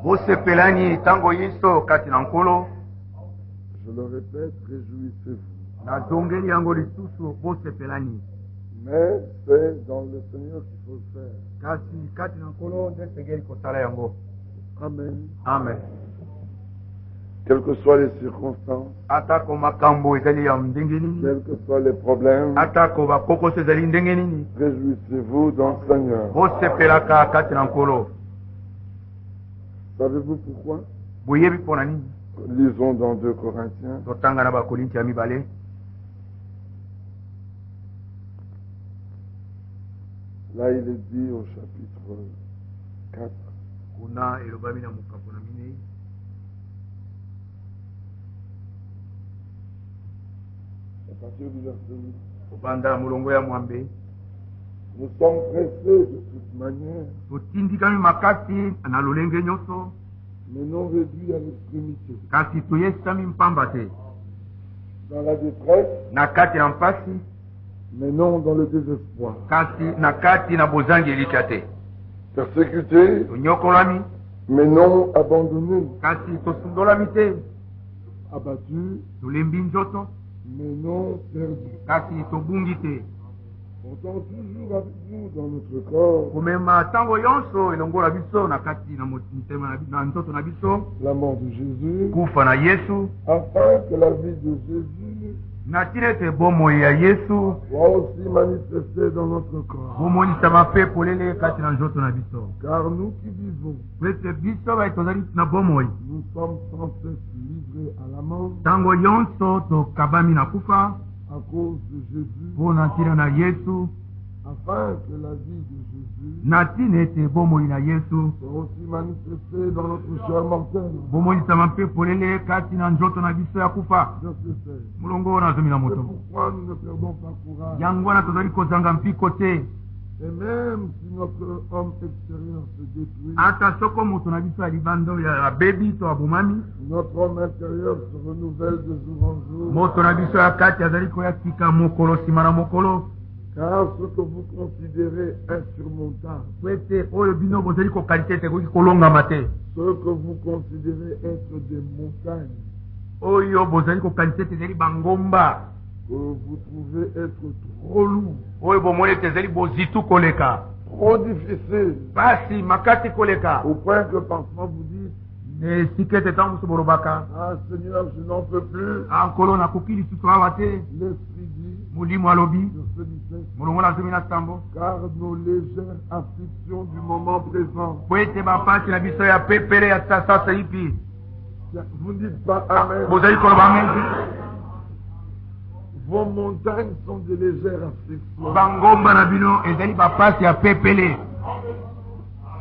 bosepelani tango yiso kati na nkolo. Je le répète, réjouissez-vous. Nazongeli yango lisusu bosepelani. Mais c'est dans le Seigneur qu'il faut le faire. Kasi kati na nkolo nde segeli kosala yango. Amen. Amen. Quelles que soient les circonstances, Atako makambo ezali ya ndenge nini, quels que soient les problèmes, atako bakokoso ezali ndenge nini, réjouissez-vous dans le Seigneur. bosepelaka kati na nkolo. Savez-vous pourquoi? Boyebi mpona nini? Lisons dans 2 Corinthiens. Totanga na bakorinti ya mibale. Là, il est dit au chapitre 4. Kuna elobami na mokapo na minei. À partir du verset 8. Kobanda molongo ya mwambe. Nous sommes pressés de toute manière, Totindikami makasi na lolenge nyonso, mais non réduits à l'extrémité. kasi toyesami mpamba te. Dans la détresse, Na kati na mpasi, mais non dans le désespoir. kasi na kati na bozangi elikya te. Persécutés, Tonyokolami, mais non abandonnés. kasi tosundolami te. Abattus, Tolembi nzoto, mais non perdus. kasi tobungi te. Portant toujours avec nous dans notre corps Komema tango yonso elongola biso na kati na mitema na nzoto na biso, la mort de Jésus, kufa na Yesu, afin que la vie de Jésus na tina ete bomoi ya Yesu soit aussi manifestée dans notre corps. bomonisama mpe polele kati na nzoto na biso. Car nous qui vivons, Po ete biso bai tozali na bomoi, nous sommes sans cesse livrés à la mort tango yonso tokabami na kufa à cause de Jésus, mpo na ntina na Yesu, afin que la vie de Jésus na tina ete bomoi na Yesu soit aussi manifestée dans notre chair mortelle. bomonisama mpe polele kati na nzoto na biso ya kufa. Verset 16. Molongo nazomi na C'est moto. pourquoi nous ne perdons pas courage. Yango wana tozali kozanga mpiko te. Et même si notre homme extérieur se détruit, Ata soko moto na biso ya libanda ya bebi to abomami, notre homme intérieur se renouvelle de jour en jour. moto na biso ya kati azali koyatika mokolo nsima na mokolo. Car ce que vous considérez insurmontable, Po ete oyo bino bozali kokalite ete ekoki kolongama te, ce que vous considérez être des montagnes, oyo bozali kokalite ete ezali bangomba, que vous trouvez être trop lourds, oyo bomoni ete ezali bozitu koleka, trop difficiles, pasi makasi koleka, au point que parfois vous dites, esika ete ntango mosusu bolobaka ah Seigneur, je n'en peux plus. ankolo nakoki lisusu awa te. L'Esprit dit, Molimo alobi, verset 17, molongo nazomi na nsambo, car nos légères afflictions du moment présent. po ete bapasi na biso ya pepele ya sasa ipi. Vous ne dites pas Amen. Bozali koloba mengi. Vos montagnes sont des légères afflictions. Bangomba na bino ezali bapasi ya pepele.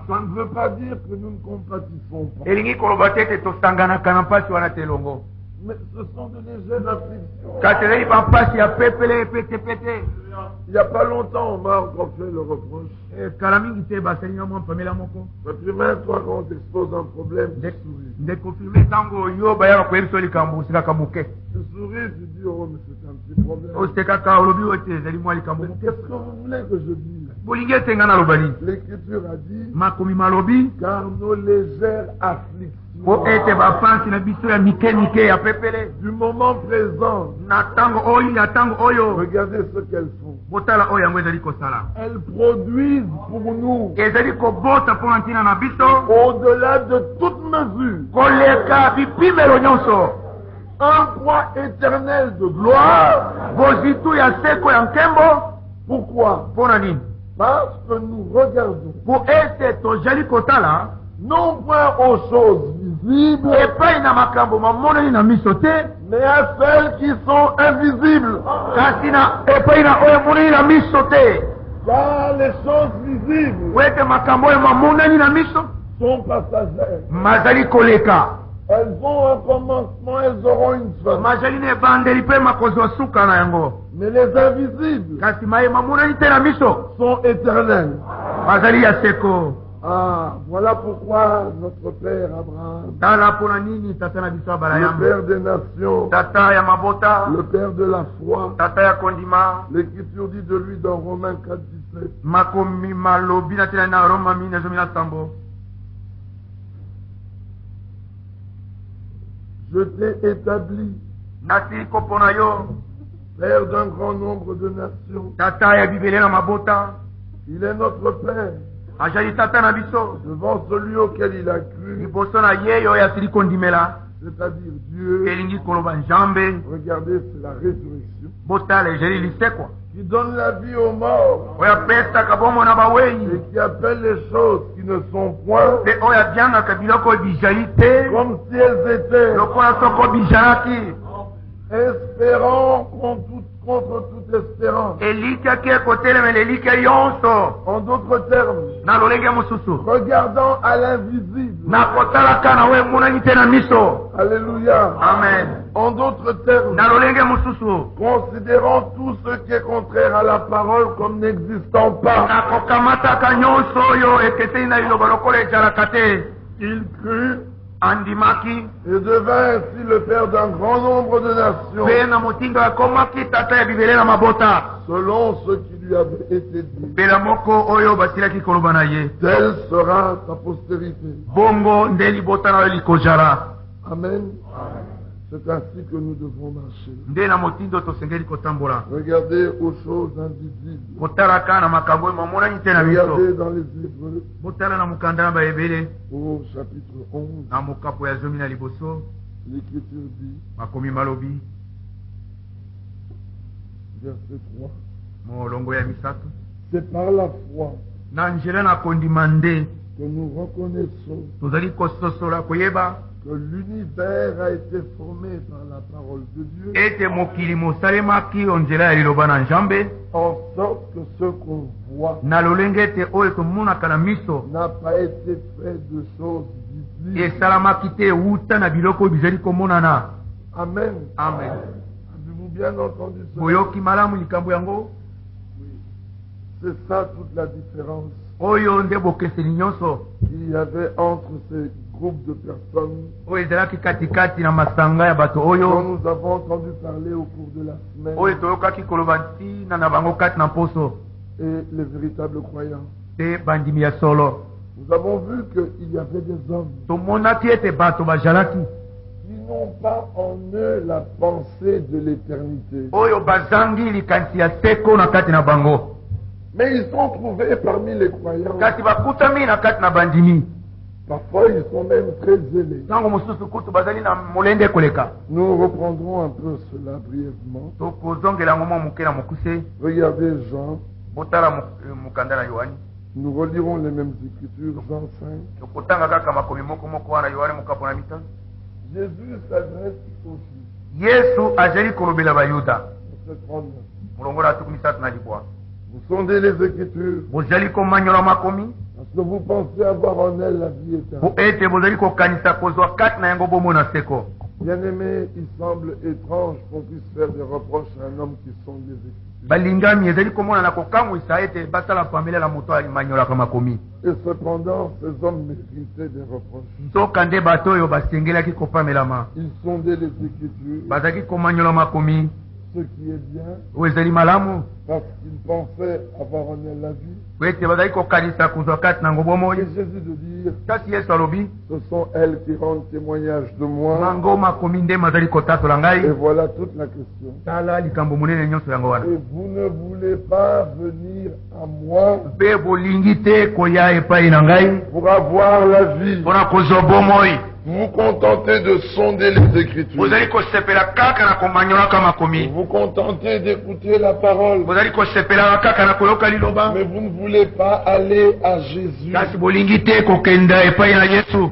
Ça ne veut pas dire que nous ne compatissons pas. Elingi koloba te ete tosanganaka na mpasi wana te elongo. Mais ce sont de légères afflictions. Kasi ezali bapasi ya pepele petepete. Il n'y a pas longtemps, on m'a encore fait le reproche. Kala mingi te baselinga mwa mpamela moko. Mais même toi, quand on t'expose un problème, tu souris. Nde confirme ntango yo bayaka koyebisa likambo osikaka moke. Tu souris, tu dis, oh, mais c'est un petit problème. Osekaka olobi oyo ete ezali mwa likambo Mais moke. qu'est-ce que vous voulez que je dise? Bolingi ete nga naloba nini? L'Écriture a dit, Makomi malobi car nos légères afflictions po ete bapasi na biso ya mike mike ya pepele du moment présent, na ntango oyo ya ntango oyo, regardez ce qu'elles font. botala oyo yango ezali kosala. Elles produisent pour nous, Ezali kobota mpo na ntina na biso au-delà de toute mesure, koleka bipimelo nyonso, un poids éternel de gloire. bozitu ya seko ya nkembo. Pourquoi? Mpo na nini? Parce que nous regardons Po ete tozali kotala non point aux choses visibles, epai na makambo mamonani na miso te, mais à celles qui sont invisibles. kasi na epai na oyo emonani na miso te. Car les choses visibles Po ete makambo oyo mamonani na miso sont passagères. mazali koleka, Elles ont un commencement, elles auront une fin. mazali na ebandeli mpe makozwa suka na yango, Mais les invisibles kasi maye mamonani te na miso sont éternels. mazali ya seko. Ah, voilà pourquoi notre Père Abraham, Tala mpo na nini tata na biso le Abraham, Père des nations, tata ya mabota, le Père de la foi, tata ya kondima, l'Écriture dit de lui dans Romains 4, 17, makomi malobi na tena na Roma 4:17, Je t'ai établi nasili kopo na yo Père d'un grand nombre de nations. tata ya bibele na mabota Il est notre Père azali tata na biso devant celui auquel il a cru, liboso na ye oyo asili kondimela c'est-à-dire Dieu. elingi koloba nzambe. Regardez, c'est la résurrection Botala ezali lisekwa qui donne la vie aux morts oyo apesaka bomoi na bawenyi et qui appelle les choses qui ne sont point mpe oyo abyangaka biloko oyo bizali te comme si elles étaient, lokola soko bizalaki espérant contre toute espérance. elikaki ekotelemela elike yonso. En d'autres termes, na lolenge mosusu regardant à l'invisible. na kotalaka na oyo emonani te na miso. Alléluia. Amen. En d'autres termes, na lolenge mosusu considérant tout ce qui est contraire à la parole comme n'existant pas, na kokamataka nyonso oyo ekeseni na liloba lokola ezalaka te. il crut andimaki et devint ainsi le père d'un grand nombre de nations, mpe na motindo akomaki tata ya bibele na mabota selon ce qui lui avait été dit. mbela moko oyo basilaki koloba na ye. Telle sera ta postérité. bongo nde libota na yo likozala. Amen. C'est ainsi que nous devons marcher. nde na motindo tosengeli kotambola. Regardez aux choses invisibles. botalaka na makambo oyo mamonani te na miso. Regardez dans les Hébreux botala na mokanda na bayebele au chapitre 11. na mokapo ya zomi na liboso L'Écriture dit, makomi malobi verset 3, molongo ya misato. c'est par la foi na nzela na kondima nde que nous reconnaissons tozali kososola koyeba que l'univers a été formé par la parole de Dieu, ete mokili mosalemaki o nzela ya liloba na nzambe en sorte que ce qu'on voit na lolenge ete oyo tomonaka na miso n'a pas été fait de choses visibles. esalamaki te euta na biloko oyo bizali komonana. Amen. Amen. Avez-vous bien entendu cela? boyoki malamu likambo yango. C'est ça toute la différence oyo nde bokeseni nyonso qu'il y avait entre ces groupes de personnes oyo ezalaki katikati na masanga ya bato dont oyo nous avons entendu parler au cours de la semaine oyo toyokaki koloba ntina na bango kati na poso et les véritables croyants. te bandimi ya solo. Nous avons vu qu'il y avait des hommes tomonaki ete bato bazalaki qui n'ont pas en eux la pensée de l'éternité. oyo bazangi likanisi ya seko na kati na bango, Mais ils sont trouvés parmi les croyants. kasi bakutami na kati na bandimi. Parfois, ils sont même très zélés. ntango mosusu kutu bazali na molende koleka. Nous reprendrons un peu cela brièvement. tokozongela yango mwa moke na mokuse. Regardez Jean. botala mokanda na yohani. Nous relirons les mêmes écritures, Jean 5. tokotanga kaka makomi moko moko wana yohani mokapo na mita. Jésus s'adresse aux Juifs. yesu azali kolobela bayuda. Verset 39. molongola atuku misatu na libwa. Vous sondez les Écritures bozali komanyola makomi parce que vous pensez avoir en elles la vie po éternelle. ete bozali kokanisa kozwa kati na yango bomona seko. Bien-aimé, il semble étrange qu'on puisse faire des reproches à un homme qui sonde les Écritures. balingami ezali komonana kokangwisa ete basala pamelela moto amanyolaka makomi. Et cependant, ces hommes méritaient des reproches. nzoka nde bato oyo basengelaki kopamelama. Ils sondaient les Écritures, bazalaki komanyola makomi ce qui est bien, oyo ezali malamu parce qu'ils pensaient avoir en elles la vie. po ete bazali kokanisa kozwa kati na yango Et bomoi. Jésus de dire, kasi yesu alobi ce sont elles qui rendent témoignage de moi. mango makomi nde mazali kotatola Et ngai. voilà toute la question. tala likambo monene nyonso yango wana. Et vous ne voulez pas venir à moi mpe bolingi te koya epai na ngai pour avoir la vie. mpona kozwa bomoi. Vous vous contentez de sonder les Écritures. bozali kosepela kaka na komanyolaka Vous makomi. vous contentez d'écouter la parole. bozali kosepelaka kaka na koyoka liloba. Mais vous ne voulez pas aller à Jésus. kasi bolingi te kokenda epai na yesu.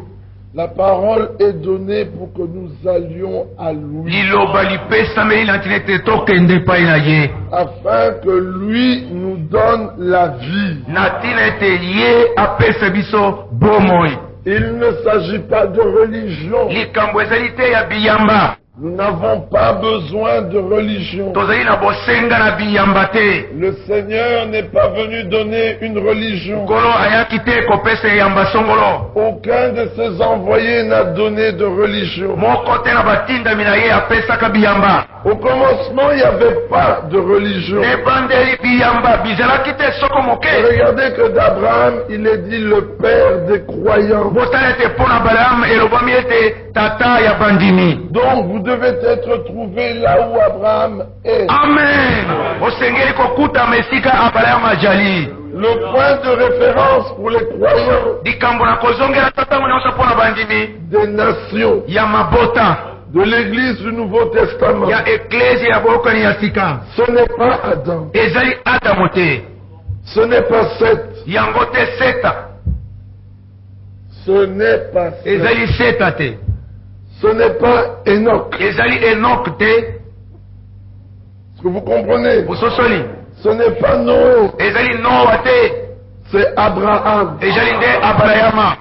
La parole est donnée pour que nous allions à lui, liloba lipesameli na ntina ete tokende epai na ye afin que lui nous donne la vie. na ntina ete ye apesa biso bomoi. Il ne s'agit pas de religion. likambo ezali te ya biyamba. Nous n'avons pas besoin de religion. tozali na bosenga na biyamba te. Le Seigneur n'est pas venu donner une religion. nkolo ayaki te kopesa eyamba songolo. Aucun de ses envoyés n'a donné de religion. moko te na batindami na ye apesaka biyamba. Au commencement, il n'y avait pas de religion. ebandeli biyamba bizalaki te soko Et moke. regardez que d'Abraham, il est dit le père des croyants. botala ete mpo na balamu elobami ete tata ya bandimi. Donc vous devez être trouvé là où Abraham est. Amen. Osengeli kokutama esika Abraham ajali. Le point de référence pour les croyants Likambo na kozongela tata nyonso mpona bandimi des nations, ya mabota de l'église du Nouveau Testament. ya eklesi ya boyokani ya sika. Ce n'est pas Adam, Ezali Adamu te. ce n'est pas Seth, Yango te Seta. ce n'est pas Seth, Ezali Seta te. ce n'est pas Enoch. Ezali Enoch te. Est-ce que vous comprenez? Bososoli. Ce n'est pas Noé, Ezali Noa te. c'est Abraham. Ezali nde Abrahama.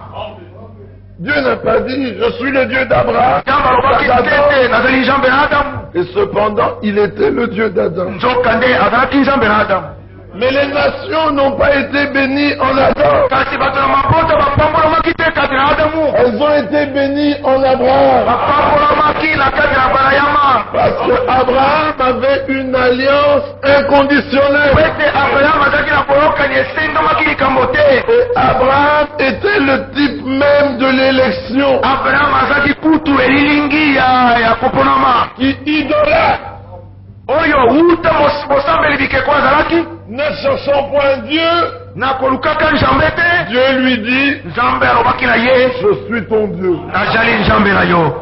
Dieu n'a pas dit, je suis le Dieu d'Abraham, Nzambe alobaki te nazali nzambe na Adamu. et cependant il était le Dieu d'Adam. Nzoka nde azalaki nzambe na Adamu. Mais les nations n'ont pas été bénies en Adam. Kasi bato na mabota bapambolamaki te kati na Adamu. Elles ont été bénies en Abraham. Bapambolamaki na kati na Abrahama. Parce que Abraham avait une alliance inconditionnelle. Ete Abraham azalaki na boyokani esengamaki likambo te. Et Abraham était le type même de l'élection Abraham azalaki kutu elilingi ya koponama. qui idolâtre. Oyo uta mosambeli bikeko azalaki. Ne cherchant point Dieu, Na kolukaka nzambe te. Dieu lui dit, Nzambe alobaki na ye. je suis ton Dieu. Nazali nzambe na yo.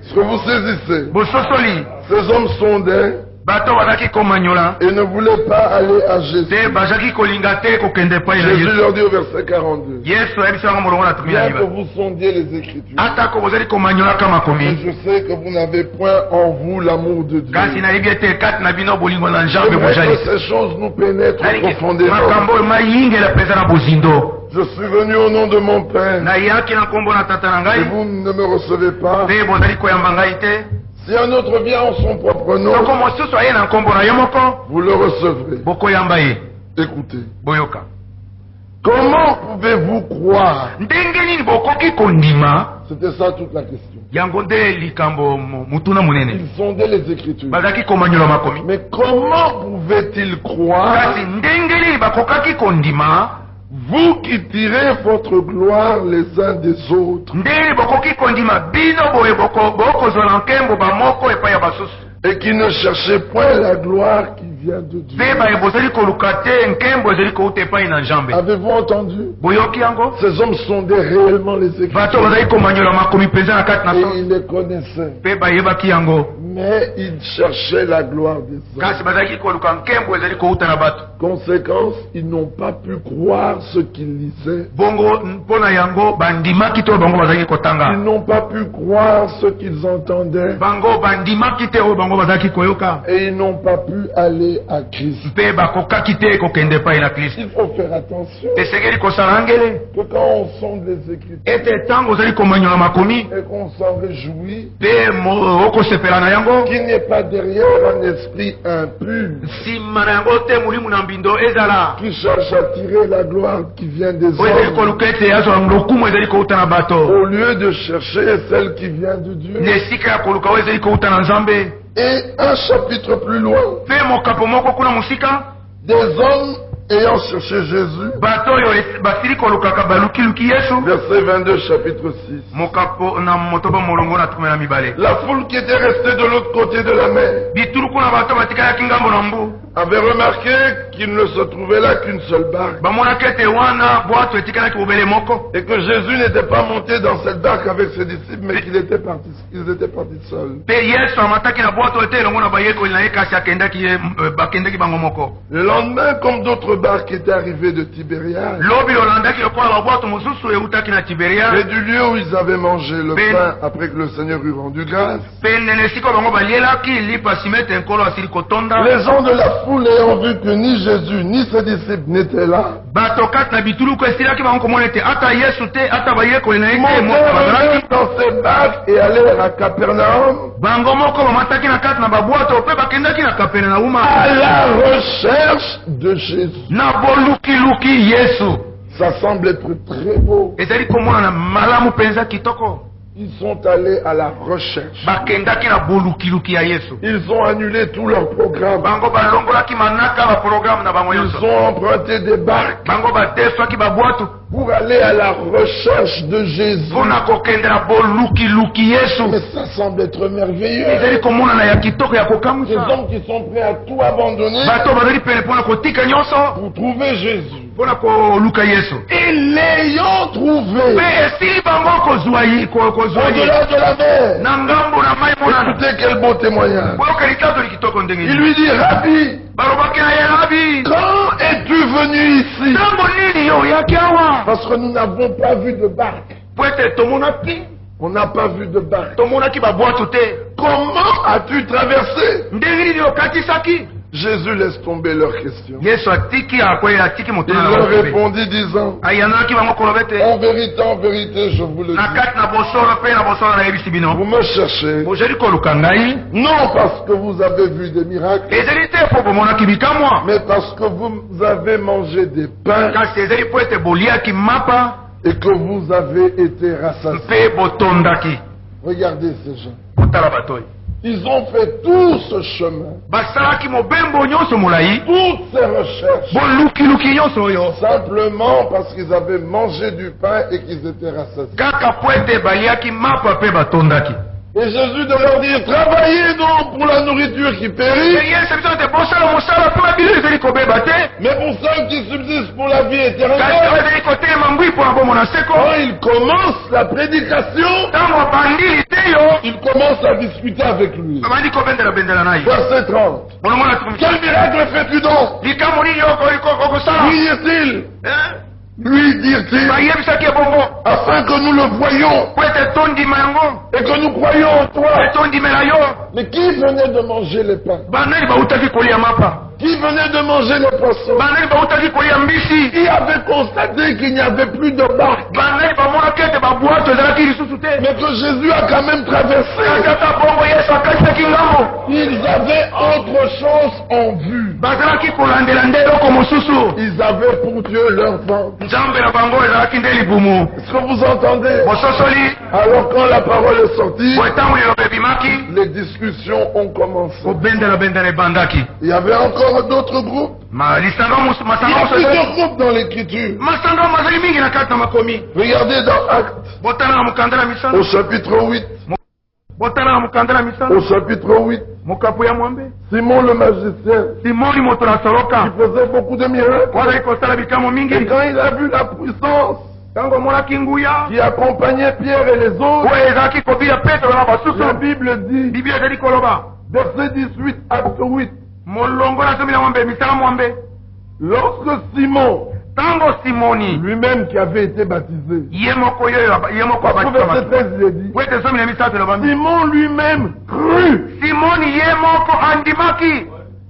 Est-ce que vous saisissez? Bososoli. Ces hommes sondaient Bato bazalaki komanyola. et ne voulaient pas aller à Jésus. Te bazalaki kolinga te kokende epai na Jésus Yesu. leur dit au verset 42, Yesu ayebisi bango molongo na tumi na bien que liba. vous sondiez les Écritures, Atako bozali komanyolaka et makomi. je sais que vous n'avez point en vous l'amour de Dieu. Kasi nayebi ete kati na bino bolingo na nzambe J'aimerais bozali. que ces choses nous pénètrent Nalingi profondément. makambo oyo mayingela mpenza na bozindo. Je suis venu au nom de mon Père nayaki na nkombo na tata na et ngai. vous ne me recevez pas. Mpe bozali koyamba ngai te. Si un autre vient en son propre nom, Soko mosusu aye na nkombo na ye moko, vous le recevrez. bokoyamba ye. Écoutez, Boyoka. comment pouvez-vous croire? Ndenge nini bokoki kondima? C'était ça toute la question. Yango nde likambo mutuna munene. Ils sondaient les Écritures. Bazalaki komanyola makomi. Mais comment pouvaient-ils croire, Kasi ndenge nini bakokaki kondima? vous qui tirez votre gloire les uns des autres Ndenge bokoki kondima bino boye bokozwela nkembo bamoko epai ya basusu. et qui ne cherchez point la gloire qui vient de Dieu? Mpe baye bozali koluka te nkembo ezali kouta epai na nzambe. Avez-vous entendu? Boyoki yango? Ces hommes sondaient réellement les Bato Écritures bazali komanyola makomi mpenza na kati na et so. ils les connaissaient. Mpe bayebaki yango. Mais ils cherchaient la gloire des hommes. Kasi bazalaki koluka nkembo ezali kouta na bato. Conséquence, ils n'ont pas pu croire ce qu'ils lisaient. Bongo mpona yango bandimaki te oyo bango bazalaki Ils kotanga. n'ont pas pu croire ce qu'ils entendaient. Bango bandimaki te oyo bango bazalaki koyoka. Et ils n'ont pas pu aller à Christ. Mpe bakokaki te kokende epai na Kristo. Il faut faire attention Esengeli kosala ngele que quand on sonde les Écritures ete ntango ozali komanyola makomi et qu'on s'en réjouit, mpe okosepela na yango qu'il n'y ait pas derrière un esprit impur nsima na yango te molimo na mbindo ezala qui cherche à tirer la gloire qui vient des oyo ezali hommes koluka ete azwa lokumu ezali kouta na bato au lieu de chercher celle qui vient de Dieu. na esika ya koluka oyo ezali kouta na nzambe. Et un chapitre plus loin, Mpe mokapo moko kuna mosika des hommes ayant cherché Jésus, bato oyo basili kolukaka balukiluki Yesu. verset 22, chapitre 6. Mokapo na motoba molongo na tume na mibale. La foule qui était restée de l'autre côté de la mer Bitulu kuna bato batikalaki ngambo na mbu avait remarqué qu'il ne se trouvait là qu'une seule barque bamonaki ete wana bwato etikalaki bobele moko et que Jésus n'était pas monté dans cette barque avec ses disciples, mais qu'ils étaient partis seuls. mpe Yesu amataki na bwato ete elongo na bayekoli na ye kasi bakendaki bango moko. Le lendemain, comme d'autres barques étaient arrivées de Tibériade Lobi olandaki lokola babwato mosusu eutaki na Tiberia. et du lieu où ils avaient mangé le pain après que le Seigneur eut rendu grâce, Mpe nene esika bango balielaki lipa nsima ete nkolo asili kotonda. les gens de la foule ayant vu que ni Jésus ni ses disciples n'étaient là, Bato kati na bituluku esilaki bango komona ete ata Yesu te ata bayekoli na ye te moko montèrent bazalaki. dans ces barques et allèrent à Capernaum Bango moko bamataki na kati na babwato mpe bakendaki na Kapernauma à la recherche de Jésus. na bolukiluki Yesu. Ça semble être très beau. Ezali komona na malamu mpenza kitoko. Ils sont allés à la recherche. bakendaki na bolukiluki ya Yesu. Ils ont annulé tout leur programme. Bango balongolaki manaka ba programme na bango Ils nyonso. ont emprunté des barques Bango badeswaki babwatu pour aller à la recherche de Jésus. mpona kokende na bolukiluki Yesu. Mais ça semble être merveilleux. ezali komonana ya kitoko ya Ces kokamwisa. hommes qui sont prêts à tout abandonner bato bazali pene mpona kotika nyonso pour trouver Jésus. mpona koluka Yesu. Et l'ayant trouvé, mpe esili bango kozwa ye au-delà de la mer, na ngambo na mai monana. écoutez quel beau témoignage. boyoka litatoli kitoko ndenge Il nini. lui dit, Rabbi, balobaki na ye Rabi, quand es-tu venu ici? ntango nini yo oyaki awa? Parce que nous n'avons pas vu de barque. po ete tomonaki On n'a pas vu de barque. tomonaki babwatu te. Comment as-tu traversé? ndenge nini okatisaki? Jésus laisse tomber leurs questions. Yesu atiki akwela atiki Il motuna na leur bango. répondit disant, ayanolaki bango koloba ete en vérité, je vous le na dis, kati na bosolo mpe na bosolo nayebisi vous bino me cherchez, bozali koluka ngai non parce que vous avez vu des miracles, ezali te po bomonaki bikamwa mais parce que vous avez mangé des pains kasi ezali po ete boliaki mapa et que vous avez été rassasiés. mpe botondaki. Regardez ces gens. kotala bato oyo Ils ont fait tout ce chemin, basalaki mobembo nyonso molai, toutes ces recherches, bolukiluki nyonso oyo simplement parce qu'ils avaient mangé du pain et qu'ils étaient rassasiés. kaka po ete baliaki mapa mpe batondaki. Et Jésus de leur dire, travaillez donc pour la nourriture qui périt, yesu biso ete bosala mosala mpe babilo ezali kobeba te, mais pour ceux qui subsistent pour la vie kasi éternelle. bazali kotelema mbwi mpona bomona seko. Quand il commence la prédication, ntango abandili te yo il commence à discuter avec lui. babandi kobendela na ye. Verset 30. olomona Quel miracle fais-tu donc? likambo nini yo okosala? Lui dirent-ils, lui dirent-ils, bayebisaki ebongo afin que nous le voyions po ete tondima yango et que nous croyions en toi. po tondimela yo. Mais qui venait de manger les pains? banani bautaki kolia mapa, Qui venait de manger les poissons? banani bautaki kolia mbisi, Qui avait constaté qu'il n'y avait plus de barque? banani bamonaki ete babwato ezalaki lisusu te. Mais que Jésus a quand même traversé. kasi ata bongo yesu akatisaki ngambo. Ils avaient autre chose en vue. bazalaki kolandela nde eloko mosusu. Ils avaient pour Dieu leur ventre. nzambe na bango ezalaki nde libumu. Est-ce que vous entendez? bososoli Alors quand la parole est sortie, po etango liloba ebimaki, les discussions ont commencé. kobendela ebandaki. Il y avait encore d'autres groupes. lisanga Il y masanga a mosusu plusieurs groupes dans l'écriture. masanga mazali mingi na kati na makomi. Regardez dans Actes, botala na mokanda na au misano, chapitre 8. botala na mokanda na Au misano, chapitre 8, mokapu ya mwambe Simon le magicien, simoni moto na qui soloka faisait beaucoup de miracles. wazali kosala bikambo Et mingi. quand il a vu la puissance ntango omonaki nguya qui accompagnait Pierre et les autres, oyo ezalaki kobila petro na la basusu, Bible dit, biblia ezali koloba verset 18, acte 8, molongo na zomi na mwambe misala mwambe, lorsque Simon, ntango simoni lui-même qui avait été baptisé, ye moko au abatisa verset bato, 13, il est dit, po ete zomi na misato elobami Simon lui-même crut, simoni ye moko andimaki,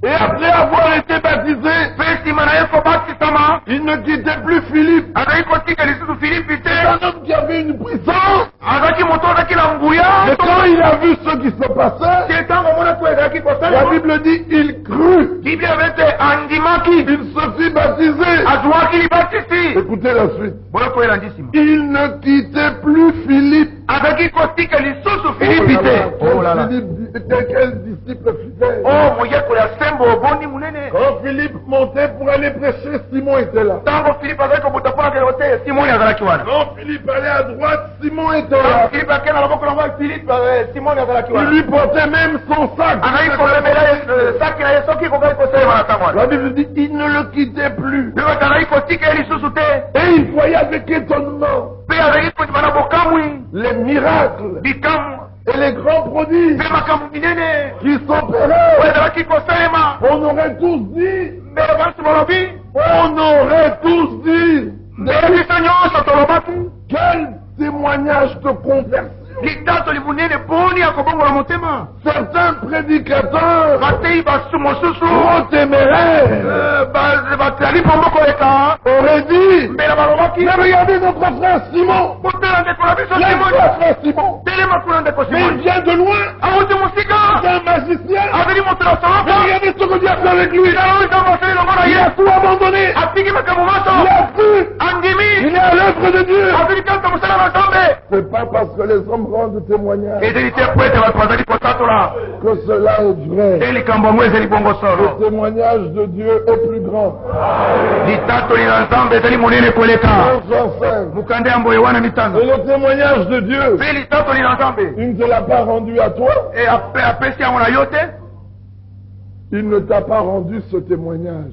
et après avoir été baptisé, mpe nsima na ye kobatisama il ne quittait plus Philippe. azali kotika lisusu filipi te, C'est un homme qui avait une puissance. azalaki moto azalaki na Mais nguya. quand il a vu ce qui se passait, te ntango omonaki oyo ezalaki la kosala, Bible dit, il crut, biblia ebe ete andimaki, il se fit baptiser. azwaki libatisi. Écoutez la suite. boyo koyela nsima Il ne quittait plus Philippe. azalaki kotika lisusu filipi te. Oh là là. Quel disciple fidèle. o moyekolo ya sembo obondi monene. Quand Philippe montait pour aller prêcher, Simon était là. ntango filipe azalaki kobuta mpo akende kote, simoni azalaki wana. Quand Philippe allait à droite, Simon était ntango là. filipe akende na loboko nango filipe, simoni azalaki Il wana. lui portait même son sac. azalaki komemela saki na ye soki kokaki kosalema na ntango wana. La Bible dit, il ne le quittait plus. ndenge azalaki kotika ye lisusu te, Et il voyait avec étonnement mpe azalaki kondima na bokamwi, les miracles bikamwa et les grands prodiges mpe makambo minene qui oyo s'opéraient. ezalaki kosalema. On aurait tous dit, mbele bantu balobi, on aurait tous dit, mbele biso nyonso tolobaki quel témoignage de conversion. litatoli monene poni ya kobongola motema. Certains prédicateurs batei basu mosusu trop téméraires bazali pombo koleka auraient dit, mbele balobaki, mais regardez notre frère Simon, kotala ndeko na biso notre simoni, frère Simon, telema kuna ndeko mais il simoni vient de loin, awuti mosika, c'est un magicien, azali azali moto na solo. Mais regardez ce que Dieu a fait avec lui. Il Il a tout abandonné. Il a pu. Il est à l'œuvre de Dieu. C'est pas parce que les hommes rendent témoignage que cela est vrai. Le témoignage de Dieu est plus grand. Et le témoignage de Dieu, il ne te l'a pas rendu à toi. Il ne t'a pas rendu ce témoignage.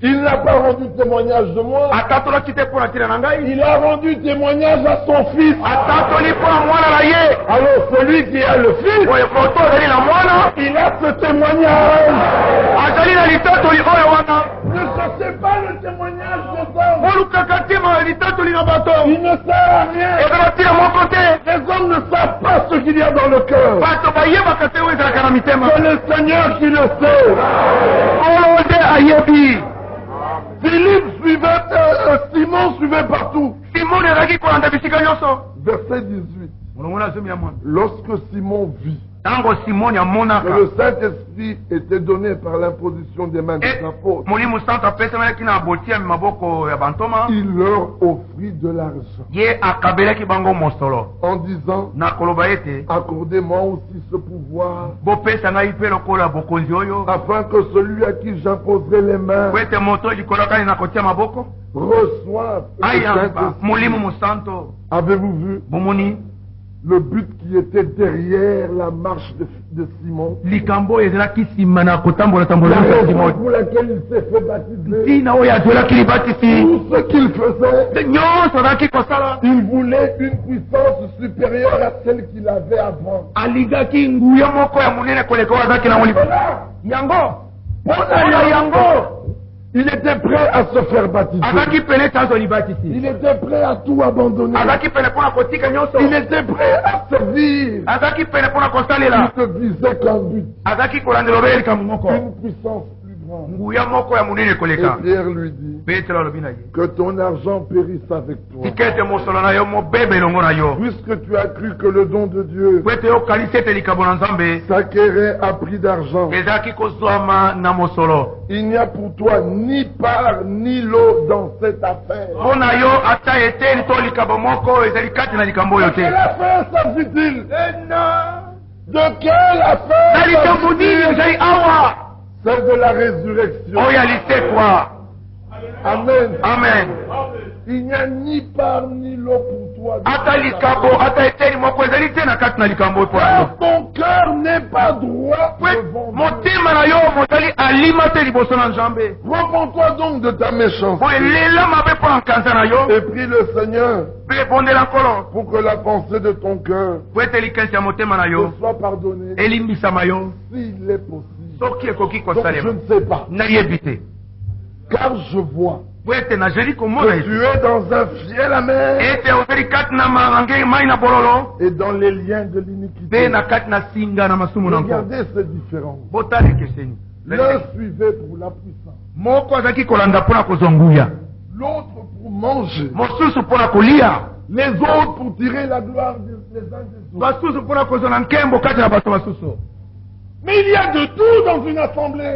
Il n'a pas rendu témoignage de moi. Il a rendu témoignage à son fils. Alors celui qui a le fils, il a ce témoignage. Ne cherchez pas le témoignage des hommes. Il ne sert à rien. Les hommes ne savent pas ce qu'il y a dans le cœur. C'est le Seigneur qui le sait. Philippe suivait, Simon suivait partout. Verset 18. Lorsque Simon vit que le Saint-Esprit était donné par l'imposition des mains des apôtres, il leur offrit de l'argent en disant, accordez-moi aussi ce pouvoir afin que celui à qui j'imposerai les mains reçoive le Saint-Esprit. Avez-vous vu le but qui était derrière la marche de Simon? La raison pour laquelle il s'est fait baptiser. Tout ce qu'il faisait, il voulait une puissance supérieure à celle qu'il avait avant. Il était prêt à se faire baptiser. Il était prêt à tout abandonner. Il était prêt à servir. Il ne visait qu'un but. Une puissance plus grande. Et Pierre lui dit que ton argent périsse avec toi. Puisque tu as cru que le don de Dieu s'acquérait à prix d'argent, il n'y a pour toi ni part ni lot dans cette affaire. De quelle affaire s'agit-il? De quelle affaire s'agit-il? Celle de la résurrection. Amen. Amen. Il n'y a ni part ni lot pour toi. Car ton cœur n'est pas droit devant Dieu. Repens-toi donc de ta méchanceté et prie le Seigneur pour que la pensée de ton cœur te soit pardonnée s'il est possible. Donc je ne sais pas. Car je vois que tu es dans un fiel amer et dans les liens de l'iniquité. Regardez cette différence. L'un suivait pour la puissance, l'autre pour manger, les autres pour tirer la gloire des uns des autres. Mais il y a de tout dans une assemblée.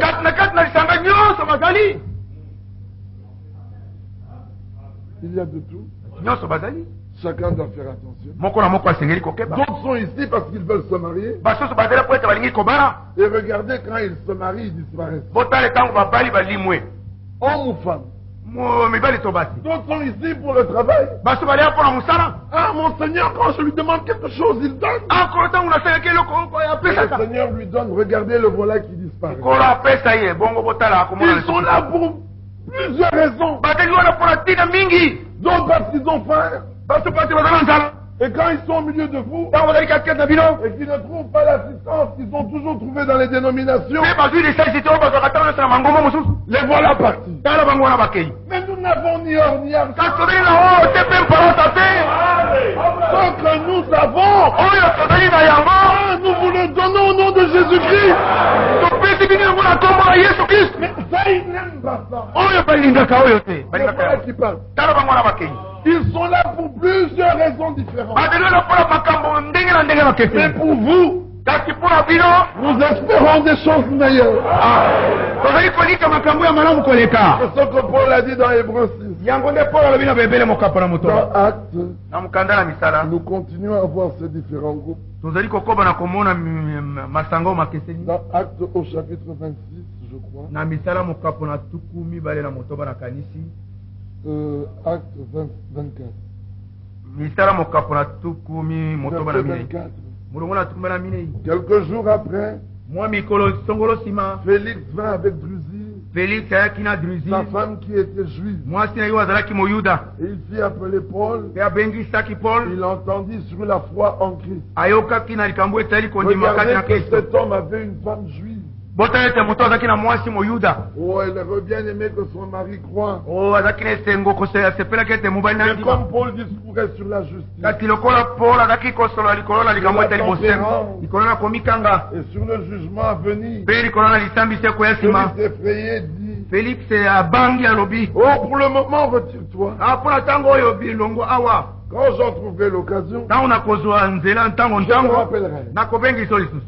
Il y a de tout. Chacun doit faire attention. D'autres sont ici parce qu'ils veulent se marier. Et regardez, quand ils se marient, ils disparaissent. Homme ou femme. D'autres sont ici pour le travail. Ah, mon Seigneur, quand je lui demande quelque chose, il donne. Et le Seigneur lui donne. Regardez le voilà qui disparaît. Ils sont là pour plusieurs raisons. Donc parce qu'ils ont faim. Et quand ils sont au milieu de vous, et qu'ils ne trouvent pas l'assistance qu'ils ont toujours trouvé dans les dénominations, les voilà partis. Mais nous n'avons ni or ni argent. Ce que nous avons, nous vous le donnons au nom de Jésus-Christ. Mais ça, ils n'aiment pas ça. C'est pas qui parle. Ils sont là pour plusieurs raisons différentes. Mais pour vous, nous espérons des choses meilleures. C'est ce que Paul a dit dans Hébreux 6. Dans Actes, nous continuons à voir ces différents groupes. Dans Actes au chapitre 26, je crois. Acte 24. Quelques jours après, Félix vint avec Drusille, sa femme qui était juive. Et il fit appeler Paul. Il entendit sur la foi en Christ. Regardez que cet homme avait une femme juive. Oh, elle aurait bien aimé que son mari croie. Mais comme Paul discourait sur la justice, et sur le jugement à venir, Félix effrayé dit: Félix abangi. Oh, pour le moment, retire-toi. Quand j'en trouverai l'occasion, je me rappellerai.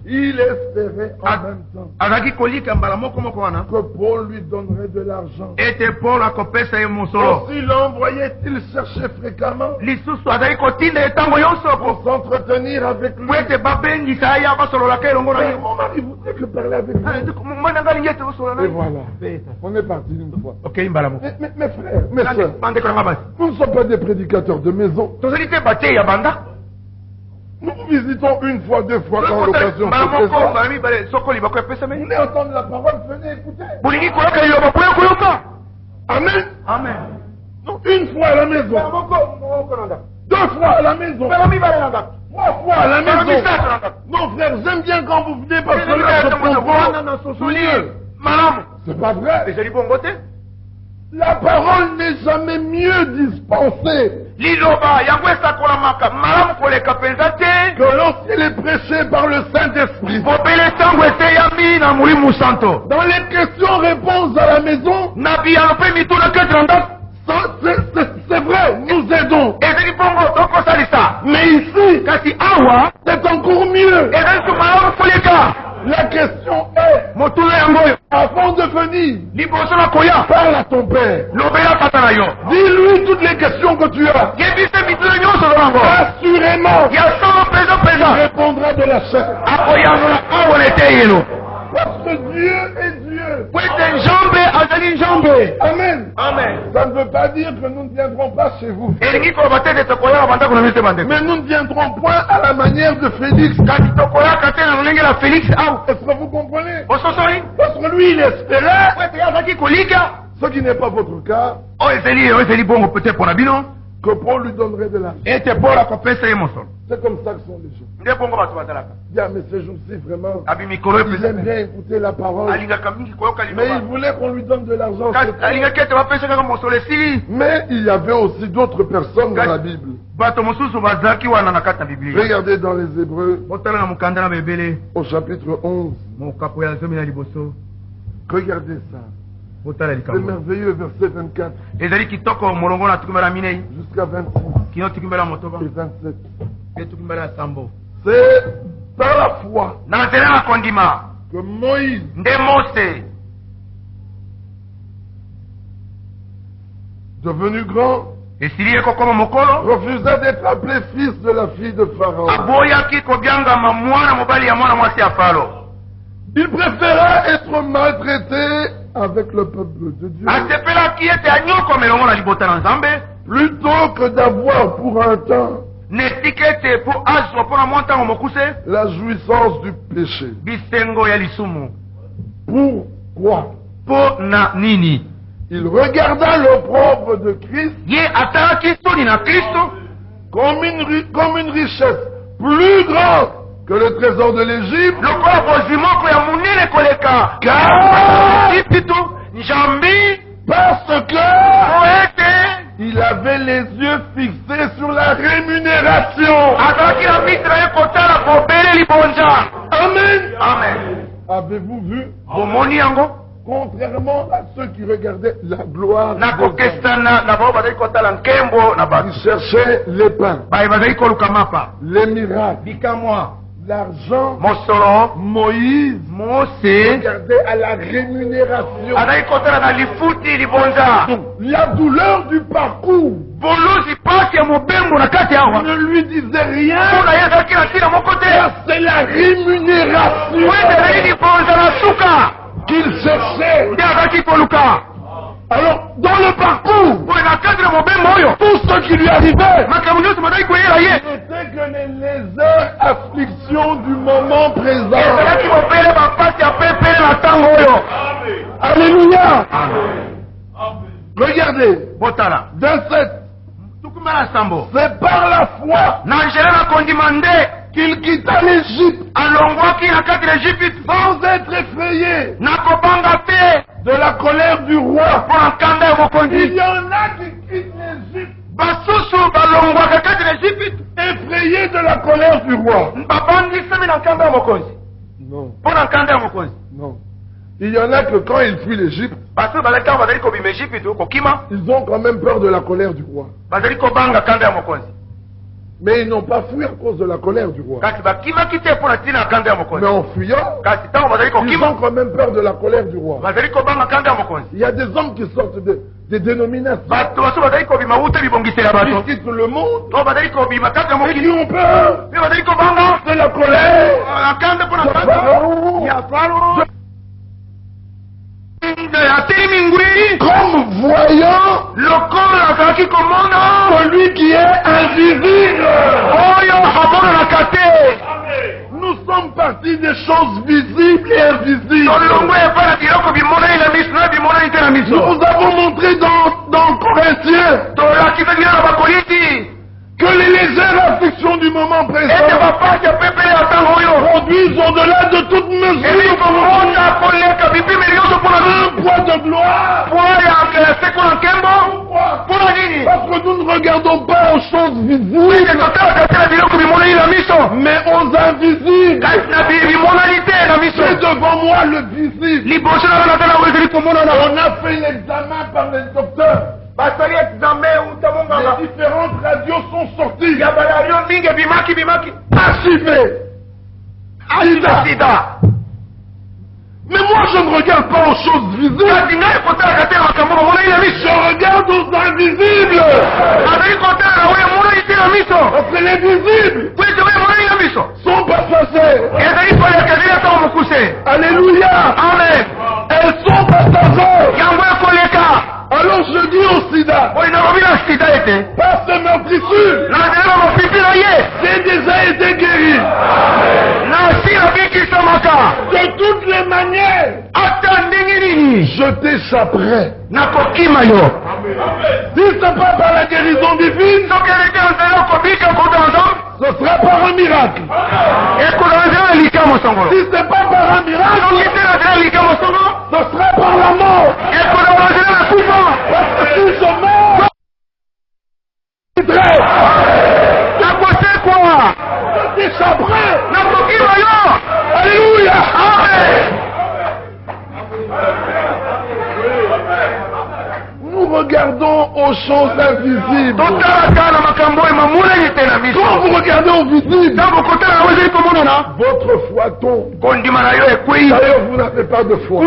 Il espérait en même temps que Paul lui donnerait de l'argent. Aussi l'envoyait-il chercher fréquemment pour s'entretenir avec lui. Mais mon mari voudrait que parler avec lui. Et voilà, on est parti une fois. Mes frères, mes soeurs, nous ne sommes pas des prédicateurs de maison. Nous visitons une fois, deux fois quand l'occasion se présente. Vous voulez entendre la parole, venez écouter. Amen. Amen. Non, une fois à la maison. Deux fois à la maison. Trois fois à la maison. Non, frère, j'aime bien quand vous venez parce que là, je comprends. C'est pas vrai. La parole n'est jamais mieux dispensée que lorsqu'elle est prêchée par le Saint-Esprit. Dans les questions-réponses à la maison, c'est vrai, nous aidons. Mais ici, c'est encore mieux. La question est, avant de venir, parle à ton père. Dis-lui toutes les questions que tu as. Assurément, il répondra de la chair. Parce que Dieu est Dieu. Amen. Ça ne veut pas dire que nous ne viendrons pas chez vous. Mais nous ne viendrons point à la manière de Félix. Est-ce que vous comprenez? Parce que lui, il espérait. Ce qui n'est pas votre cas. Que Paul lui donnerait de l'argent. C'est comme ça que sont les gens. Bien, mais ces jours-ci, vraiment, il aime bien écouter la parole. Mais il voulait qu'on lui donne de l'argent. Mais il y avait aussi d'autres personnes dans la Bible. Regardez dans les Hébreux, au chapitre 11. Regardez ça. C'est merveilleux, verset 24. Jusqu'à 26 et 27. C'est par la foi que Moïse, devenu grand, refusa d'être appelé fils de la fille de Pharaon. Il préféra être maltraité avec le peuple de Dieu plutôt que d'avoir pour un temps la jouissance du péché. Pourquoi? Il regarda l'opprobre de Christ comme une richesse plus grande que le trésor de l'Égypte, parce que il avait les yeux fixés sur la rémunération. Amen. Avez-vous vu Contrairement à ceux qui regardaient la gloire, ils cherchaient les pains, les miracles, l'argent. Moïse regardait à la rémunération, la douleur du parcours. Ne lui disait rien. C'est la rémunération qu'il cherchait. Alors, dans le parcours, tout ce qui lui arrivait n'était que les légères afflictions du moment présent. Alléluia. Regardez, 27. C'est par la foi qu'il quitta l'Égypte sans être effrayé de la colère du roi. Il y en a qui quittent l'Égypte effrayés de la colère du roi. Non. Non. Il y en a que quand ils fuient l'Égypte, ils ont quand même peur de la colère du roi. Mais ils n'ont pas fui à cause de la colère du roi. Mais en fuyant, ils ont quand même peur de la colère du roi. Il y a des hommes qui sortent des dénominations, qui quittent le monde et qui ont peur de la colère de Pharaon. Comme voyant celui qui est invisible. Nous sommes partis des choses visibles et invisibles. Nous avons montré dans Corinthiens que les légères afflictions du moment présent produisent au-delà de toute mesure un poids de gloire. Parce que nous ne regardons pas aux choses visibles, mais aux invisibles. C'est devant moi le visible. On a fait l'examen par les docteurs. Les différentes radios sont sorties. Archivées. Sida. Mais moi je ne regarde pas aux choses visibles. Je regarde aux invisibles. Parce que les visibles sont passagers. Alléluia. Amen. Elles sont passagères. Alors je dis au sida, par ce meurtrissure, j'ai déjà été guéri. De toutes les manières, je t'échapperai. Si ce n'est pas par la guérison divine, ce sera par un miracle. Si ce n'est pas par un miracle, ce sera par la mort. Parce que si je meurs, je t'échapperai. Alléluia. Nous regardons aux choses invisibles. Quand vous regardez aux visibles, votre foi tombe. D'ailleurs, vous n'avez pas de foi.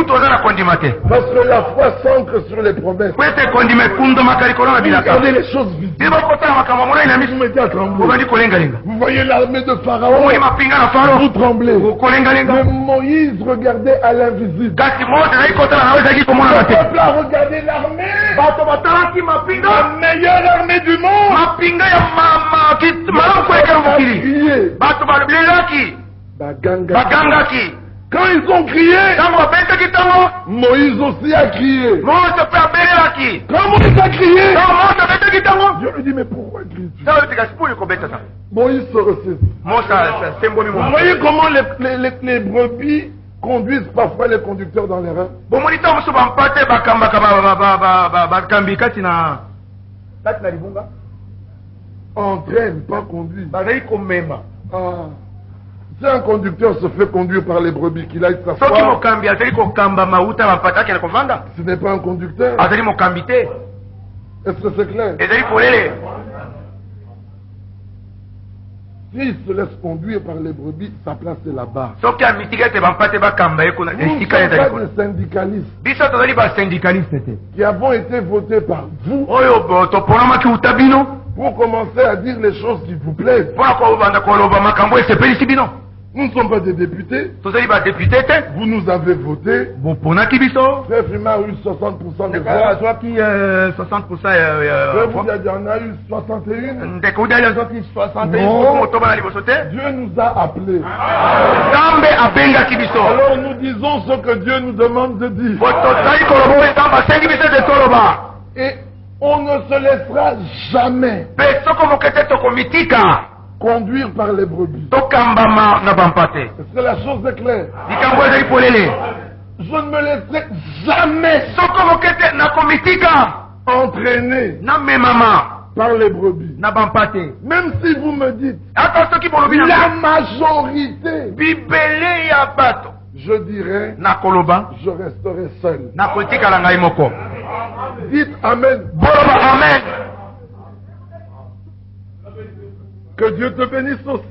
Parce que la foi s'ancre sur les promesses. Regardez les choses visibles. Vous mettez à trembler. Vous voyez l'armée de Pharaon. Vous tremblez. Mais Moïse regardait à l'invisible. Le peuple a regardé l'armée. La meilleure armée du monde. Quand ils ont crié, Moïse aussi a crié. Quand Moïse a crié, Dieu lui dit, mais pourquoi cries-tu? Moïse se ressaisit. Vous voyez comment les brebis conduisent parfois les conducteurs dans les reins. Entraîne, pas conduire. Ah. Si un conducteur se fait conduire par les brebis, qu'il aille s'asseoir, ce n'est pas un conducteur. Est-ce que c'est clair? S'il se laisse conduire par les brebis, sa place est là-bas. Nous ne sommes pas des syndicalistes qui avons été votés par vous pour commencer à dire les choses qui vous plaisent. Nous ne sommes pas des députés. Vous nous avez voté. Frère Frima a eu 60% de voix. Frère Boudiadi en a eu 61. Non. Dieu nous a appelés. Alors nous disons ce que Dieu nous demande de dire. Et on ne se laissera jamais conduire par les brebis. Est-ce que la chose est claire? Je ne me laisserai jamais entraîner par les brebis. Même si vous me dites la majorité, je dirais je resterai seul. Dites Amen. Amen. Que Dieu te bénisse aussi.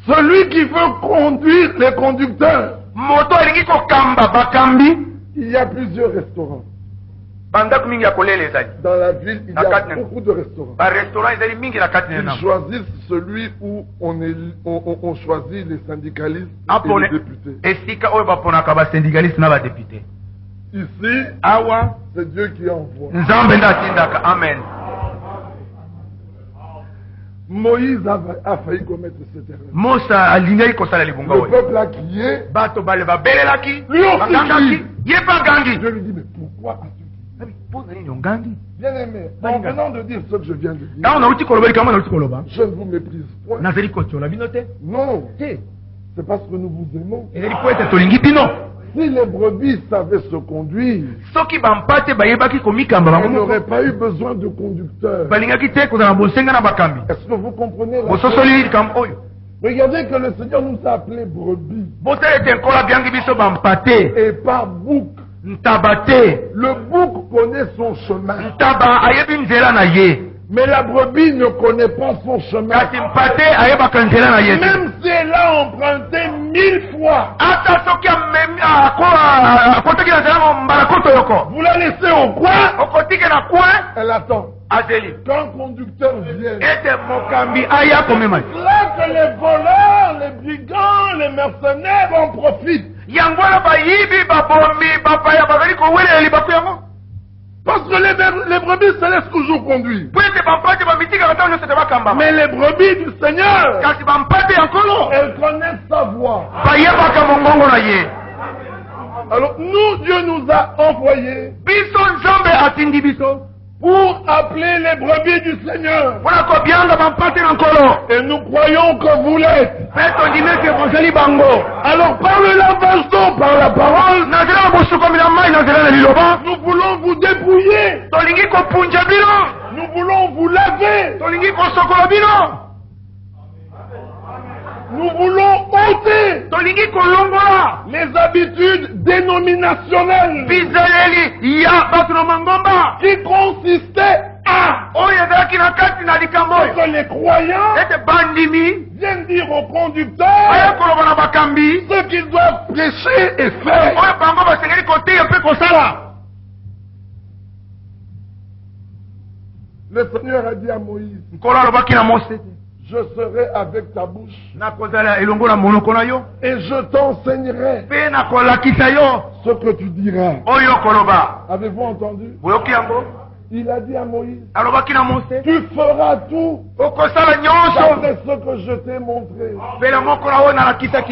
Celui qui veut conduire les conducteurs, il y a plusieurs restaurants. Dans la ville, il y a beaucoup de restaurants. Ils choisissent celui où on choisit les syndicalistes et les députés. Ici, c'est Dieu qui envoie. Amen. Moïse a failli commettre cette erreur. Le peuple a crié. Lui aussi crie. Dieu lui dit, mais pourquoi as-tu crié? Bien aimé, en venant de dire ce que je viens de dire, je ne vous méprise point. Non, c'est parce que nous vous aimons. Si les brebis savaient se conduire, on n'aurait pas eu besoin de conducteurs. Est-ce que vous comprenez la chose? Regardez que le Seigneur nous a appelés brebis et pas bouc. Le bouc connaît son chemin, mais la brebis ne connaît pas son chemin. Même si elle a emprunté 1000 fois, vous la laissez au coin, elle attend qu'un conducteur vienne. Là que les voleurs, les brigands, les mercenaires en profitent. Parce que les brebis se laissent toujours conduire. Mais les brebis du Seigneur, elles connaissent sa voix. Alors nous, Dieu nous a envoyés pour appeler les brebis du Seigneur. Et nous croyons que vous l'êtes. Alors par le lavage d'eau, par la parole, nous voulons vous débrouiller. Nous voulons vous laver. Nous voulons ôter les habitudes dénominationnelles qui consistaient à que les croyants viennent dire aux conducteurs ce qu'ils doivent prêcher et faire. Le Seigneur a dit à Moïse, je serai avec ta bouche et je t'enseignerai ce que tu diras. Avez-vous entendu? Il a dit à Moïse, tu feras tout d'après ce que je t'ai montré.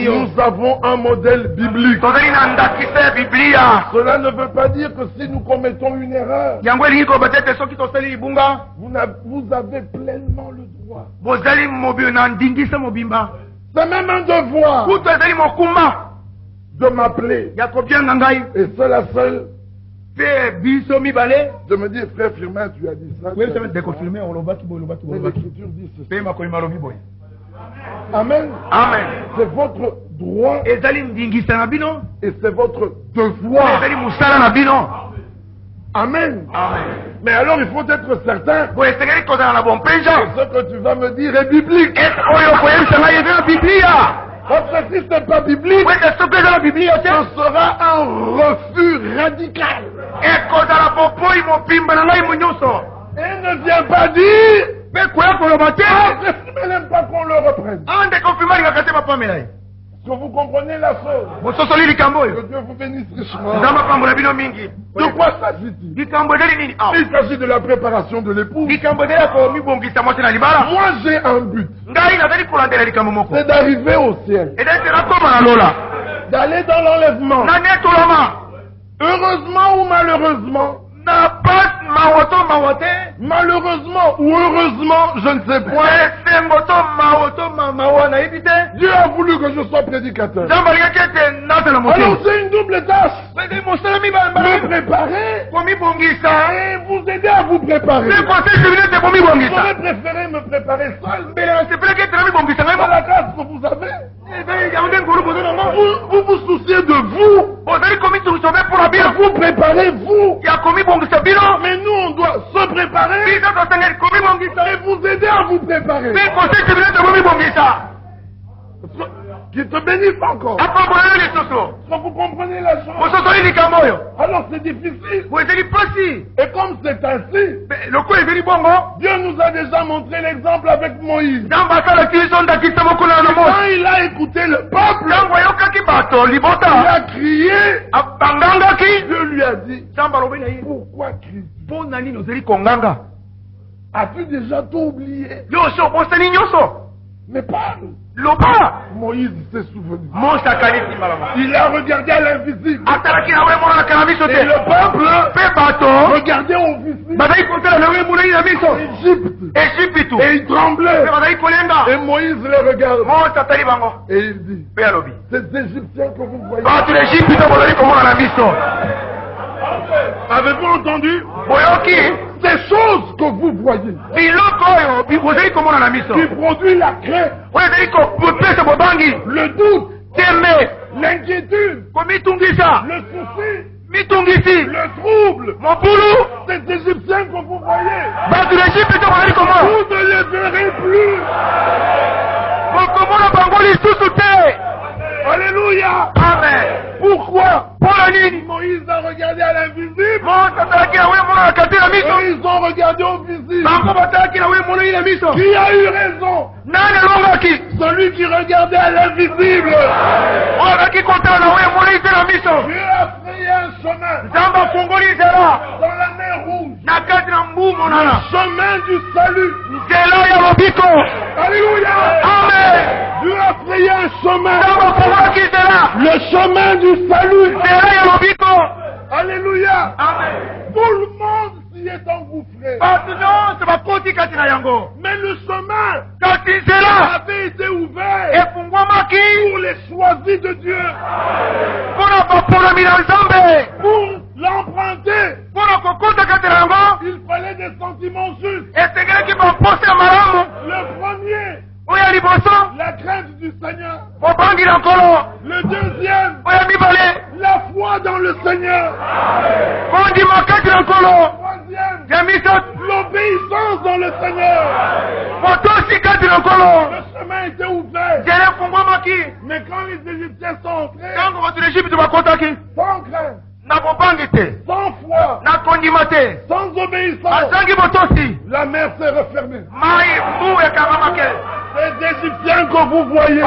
Nous avons un modèle biblique. Cela ne veut pas dire que si nous commettons une erreur, vous avez pleinement le droit. C'est même un devoir de m'appeler. Et c'est la seule De me dire, frère Firmin, tu as dit ça. Mais l'écriture dit ceci. Amen. Amen. C'est votre droit. Et c'est votre devoir. Amen. Amen. Mais alors il faut être certain que ce que tu vas me dire est biblique. Parce que si ce n'est pas biblique, ce sera un refus radical. Et ne viens pas dire je n'aime pas qu'on le reprenne. Est-ce que vous comprenez la chose? Que Dieu vous bénisse richement. De quoi s'agit-il? Il s'agit de la préparation de l'épouse. Moi j'ai un but. C'est d'arriver au ciel. D'aller dans l'enlèvement. Heureusement ou malheureusement. Malheureusement ou heureusement, je ne sais point. Dieu a voulu que je sois prédicateur. Alors c'est une double tâche. Me préparer et vous aider à vous préparer. J'aurais préféré me préparer seul. Dans la grâce que vous avez. Vous vous souciez de vous. Vous préparez vous. Mais nous on doit se préparer et vous aider à vous préparer. Qu'il te bénisse encore. Est-ce que vous comprenez la chose? Alors c'est difficile. Et comme c'est ainsi, Dieu nous a déjà montré l'exemple avec Moïse. Quand il a écouté le peuple, il a crié. Dieu lui a dit, pourquoi crier? As-tu déjà tout oublié? Mais parle. Moïse s'est souvenu. Il a regardé à l'invisible. Et le peuple regardait au visible. Égypte. Et il tremblait. Et Moïse les regarde. Et il dit, ces Égyptiens que vous voyez. Avez-vous entendu? Ces choses que vous voyez, qui produit la crainte, le doute, l'inquiétude, le souci, le trouble, ces Égyptiens que vous voyez, vous ne les verrez plus. Alléluia. Amen. Pourquoi? Moïse a regardé à l'invisible. Et ils ont regardé au visible. Qui a eu raison? Celui qui regardait à l'invisible. Dieu a frayé un chemin dans la mer Rouge. Le chemin du salut. Alléluia. Amen. Dieu a frayé un chemin. Le chemin du salut. Alléluia. Amen. Tout le monde s'y est engouffré. Mais le chemin avait été ouvert pour les choisis de Dieu. Pour l'emprunter, il fallait des sentiments justes. Le premier, la crainte du Seigneur. Le deuxième, la foi dans le Seigneur. Le troisième, l'obéissance dans le Seigneur. Le chemin était ouvert. Mais quand les Égyptiens sont entrés, sans crainte, sans foi, sans obéissance, la mer s'est refermée. Les Égyptiens que vous voyez,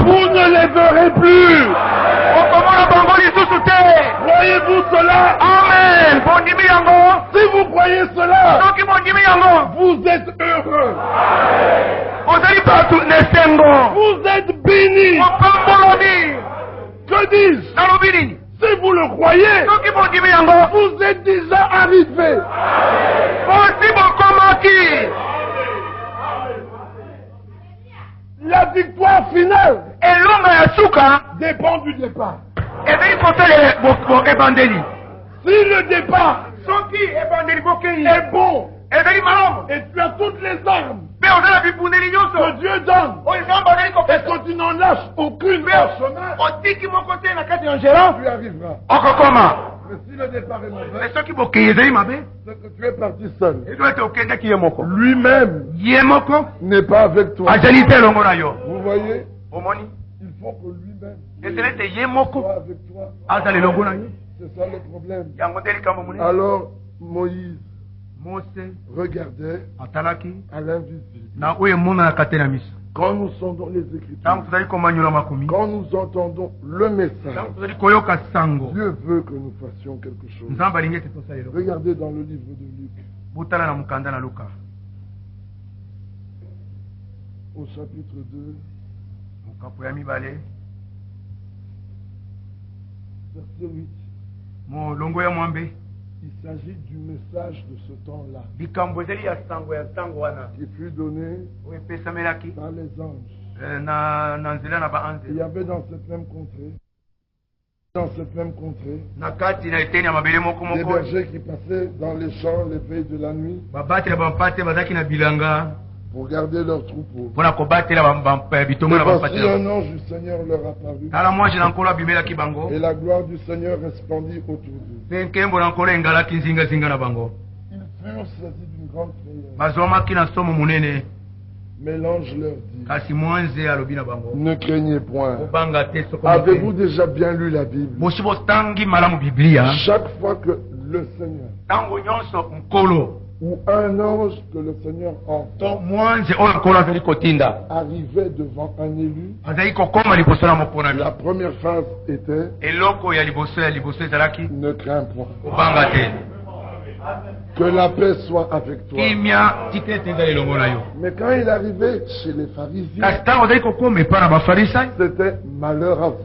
vous ne les verrez plus. Croyez-vous cela? Amen. Si vous croyez cela, vous êtes heureux. Vous êtes bénis. Que dis-je? Si vous le croyez, vous êtes déjà arrivé. La victoire finale dépend du départ. Si le départ est bon et tu as toutes les armes que Dieu donne et que tu n'en lâches aucune en chemin, tu arriveras. Mais si le départ est mauvais, c'est que tu es parti seul. Lui-même n'est pas avec toi. Vous voyez, il faut que lui-même soit avec toi. C'est ça le problème. Alors Moïse regardait à l'invisible. Quand nous sondons les Écritures, quand nous entendons le message, Dieu veut que nous fassions quelque chose. Regardez dans le livre de Luc, au chapitre 2, verset 8. Il s'agit du message de ce temps-là qui fut donné par les anges. Il y avait dans cette même contrée, des bergers qui passaient dans les champs les veilles de la nuit pour garder leurs troupeaux. Mais voici un ange du Seigneur leur apparut, et la gloire du Seigneur resplendit autour d'eux. Ils furent saisis d'une grande frayeur. Mais l'ange leur dit, ne craignez point. Avez-vous déjà bien lu la Bible? Chaque fois que le Seigneur ou un ange que le Seigneur entend arrivait devant un élu, la première phrase était, ne crains point. Que la paix soit avec toi. Mais quand il arrivait chez les pharisiens, c'était malheur à vous.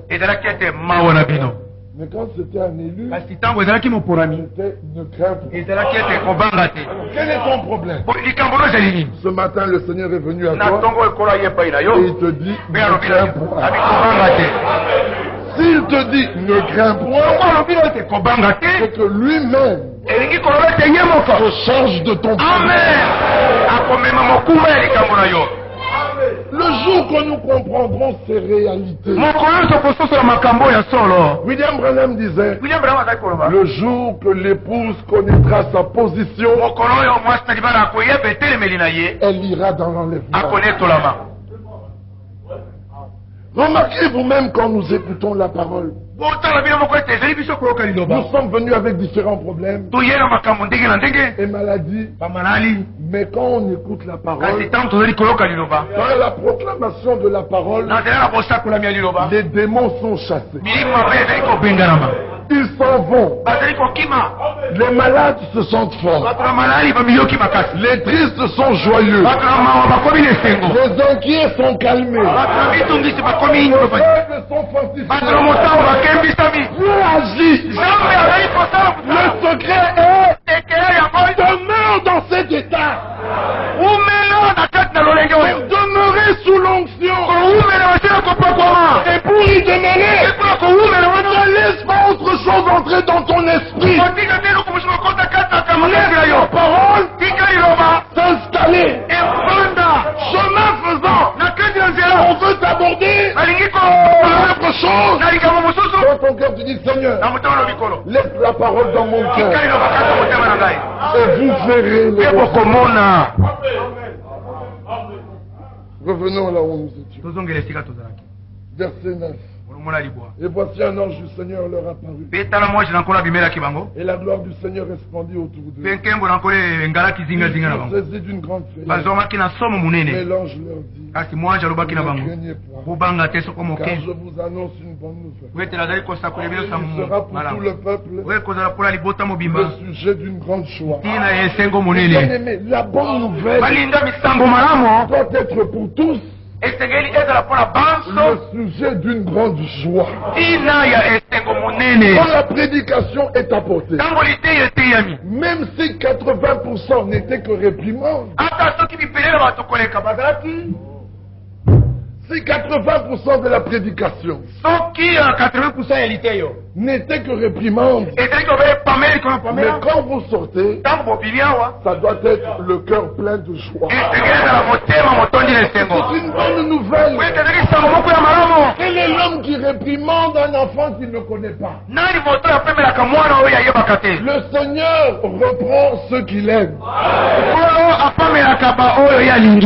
Mais quand c'était un élu, c'était ne crains point. Quel est ton problème? Ce matin, le Seigneur est venu à toi et il te dit ne crains point. S'il te dit ne crains point, c'est que lui-même se charge de ton problème. Le jour que nous comprendrons ces réalités, William Branham disait, le jour que l'épouse connaîtra sa position, elle ira dans l'enlèvement. Remarquez vous-même quand nous écoutons la parole. Nous sommes venus avec différents problèmes et maladies. Mais quand on écoute la parole, par la proclamation de la parole, les démons sont chassés. Ils s'en vont. Les malades se sentent forts. Les tristes sont joyeux. Les inquiets sont calmés. Les faibles sont fortifiés. Dieu agit. Le secret est demeure dans cet état. Demeurer sous l'onction. Et pour y demeurer, ne laisse pas autre chose entrer dans ton esprit. Laisse la parole s'installer. Chemin faisant, on veut t'aborder autre chose. Dans ton cœur, tu dis Seigneur, laisse la parole dans mon cœur. Et vous verrez les Revenons là où nous étions. Verset 9. Et voici un ange du Seigneur leur apparut. Et la gloire du Seigneur resplendit autour d'eux. Ils furent saisis d'une grande frayeur. Mais l'ange leur dit, ne craignez point, car je vous annonce une bonne nouvelle. Il sera pour tout le peuple le sujet d'une grande joie. Bien-aimés, la bonne nouvelle doit être pour tous le sujet d'une grande joie. Quand la prédication est apportée, même si 80% n'était que réprimande, si 80% de la prédication n'était que réprimande. Mais quand vous sortez, ça doit être le cœur plein de joie. C'est une bonne nouvelle. Quel est l'homme qui réprimande un enfant qu'il ne connaît pas? Le Seigneur reprend ceux qu'il aime.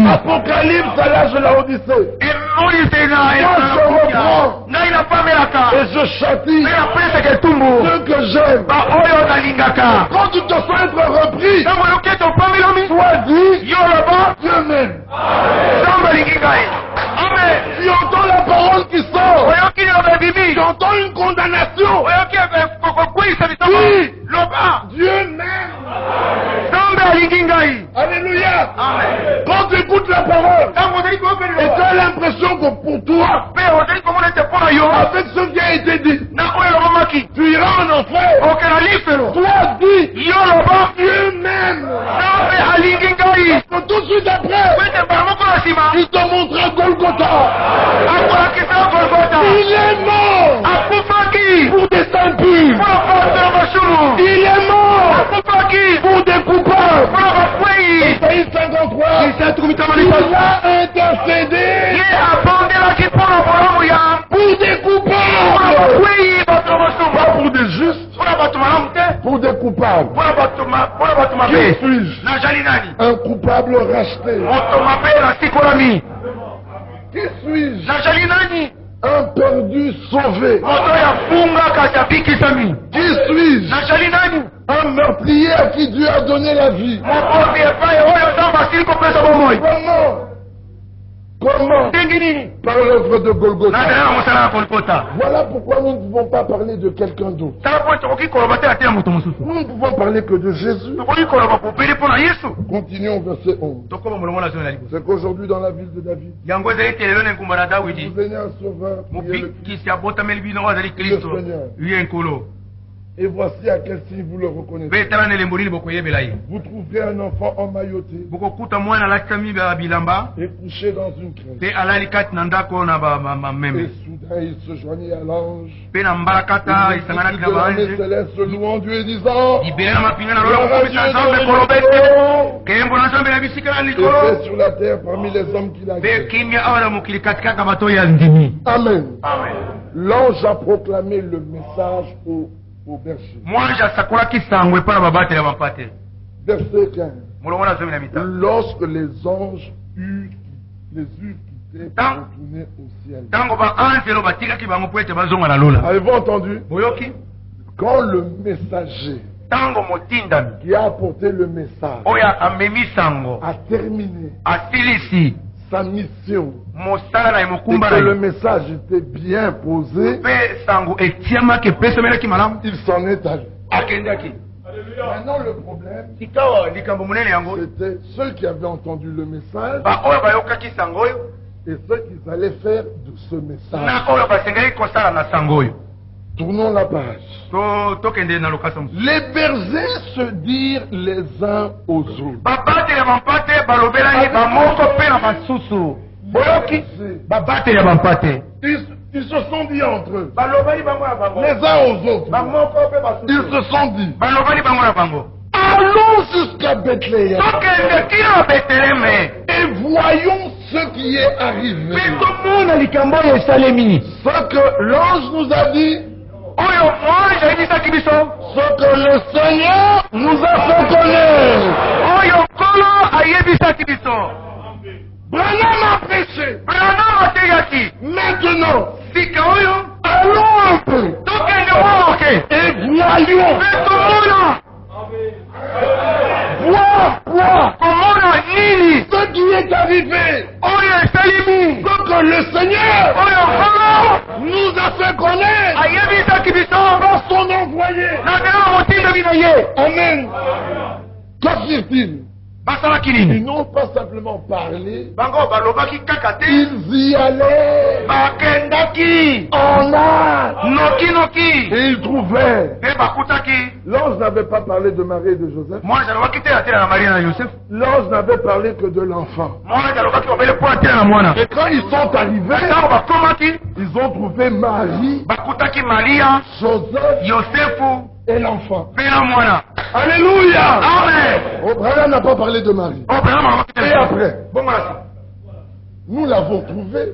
Apocalypse à l'âge de la Odyssée. Moi je reprends et je châtie ceux que j'aime. Quand tu te sens être repris, toi dis Dieu m'aime. Tu entends la parole qui sort. Tu entends une condamnation. Dieu m'aime. Alléluia. Quand tu écoutes la parole et tu as l'impression que pour toi, avec ce qui a été dit, tu iras en enfer. Toi dis Dieu m'aime. Tout de suite après, il te montrera Golgotha. Il est mort pour des impurs. Il est mort pour des coupables. Isaïe 53, il a intercédé pour des coupables. Pas pour des justes, pour des coupables. Qui suis-je? Un coupable racheté. Qui suis-je? Un perdu sauvé. Qui suis-je? Un meurtrier à qui Dieu a donné la vie. Comment? Par l'œuvre de Golgotha. Voilà pourquoi nous ne pouvons pas parler de quelqu'un d'autre. Nous ne pouvons parler que de Jésus. Continuons au verset 11. C'est qu'aujourd'hui dans la ville de David, vous venez un sauveur qui est le Seigneur. Et voici à quel signe vous le reconnaissez. Vous trouverez un enfant emmailloté et couché dans une crèche. Et soudain il se joignit à l'ange. L'armée céleste louant Dieu et disant et fait sur la terre parmi les hommes qu'il a créés. Amen. L'ange a proclamé le message au berger. Verset 15. Lorsque les anges eurent quitté pour retourner au ciel. Avez-vous entendu? Quand le messager qui a apporté le message a terminé sa mission et que le message était bien posé, il s'en est allé. Maintenant le problème, c'était ceux qui avaient entendu le message et ceux qui allaient faire de ce message. Tournons la page. Les bergers se dirent les uns aux autres. Ils se sont dit entre eux, les uns aux autres. Ils se sont dit, allons jusqu'à Bethléem et voyons ce qui est arrivé. Ce que l'ange nous a dit, ce que le Seigneur nous a fait connaître. Branham a prêché. Maintenant, allons un peu et voyons. Vois ce qui est arrivé. Ce que le Seigneur nous a fait connaître par son envoyé. Amen. Que firent-ils? Ils n'ont pas simplement parlé, ils y allaient en âge. Et ils trouvaient. L'ange n'avait pas parlé de Marie et de Joseph. L'ange n'avait parlé que de l'enfant. Et quand ils sont arrivés, ils ont trouvé Marie, Joseph et l'enfant. Alléluia. Abraham n'a pas parlé de Marie. Et après, nous l'avons trouvé.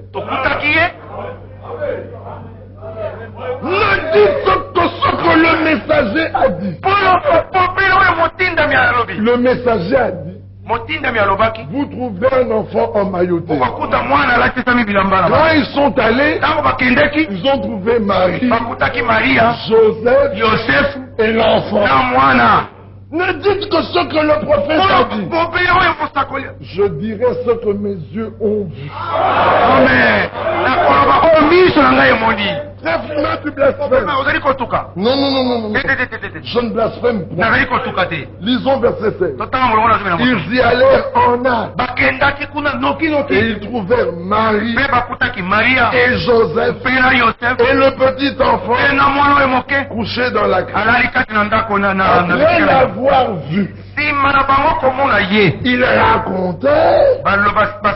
Ne dites que ce que le messager a dit. Le messager a dit, vous trouvez un enfant emmailloté. Quand ils sont allés, ils ont trouvé Marie, Joseph et l'enfant. Ne dites que ce que le prophète a dit. Je dirai ce que mes yeux ont vu. Amen. Tu blasphèmes. Non. Je ne blasphème pas. Lisons verset 16. Ils y allèrent en âge. Et ils trouvèrent Marie et Joseph et le petit enfant couché dans la cave. Après l'avoir vu, il racontait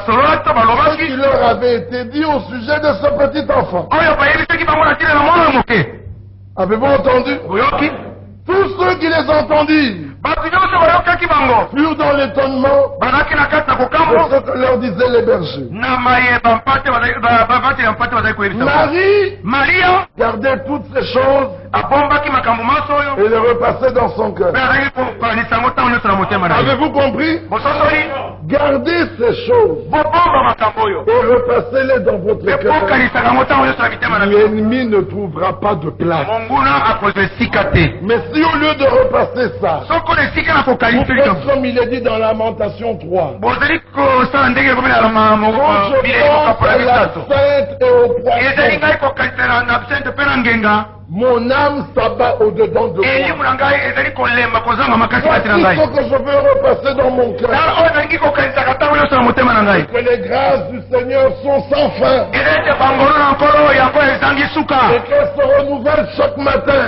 ce qui leur avait été dit au sujet de ce petit enfant. Avez-vous entendu? Tous ceux qui les entendirent furent dans l'étonnement de ce que leur disaient les bergers. Marie gardait toutes ces choses et les repassait dans son cœur. Avez-vous compris? Gardez ces choses et repassez-les dans votre cœur. L'ennemi ne trouvera pas de place. Mais si au lieu de repasser ça, vous faites comme il est dit dans Lamentation 3, quand je pense à la sainte et au poisson, mon âme s'abat au-dedans de moi. Voici ce que je veux repasser dans mon cœur. Que les grâces du Seigneur sont sans fin. Et qu'elles se renouvellent chaque matin.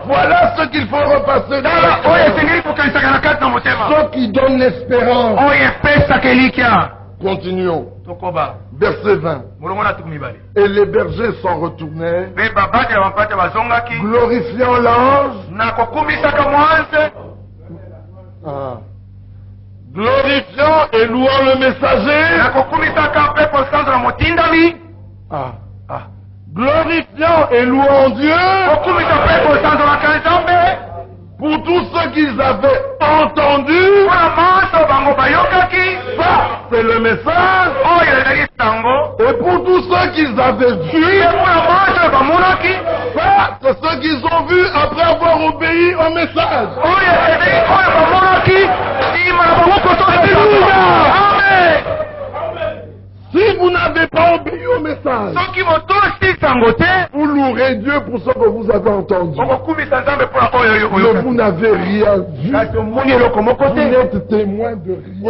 Voilà ce qu'il faut repasser dans mon cœur. Ce qui donne l'espérance. Continuons. Verset 20. Et les bergers s'en retournèrent, glorifiant l'ange, glorifiant et louant le messager, glorifiant et louant Dieu pour tout ce qu'ils avaient entendu. Ça, c'est le message. Et pour tous ceux qu'ils avaient vus, ça, c'est ce qu'ils ont vu après avoir obéi au message. Amen. Si vous n'avez pas obéi au message, vous louerez Dieu pour ce que vous avez entendu. Mais vous n'avez rien vu. Vous n'êtes témoin de rien.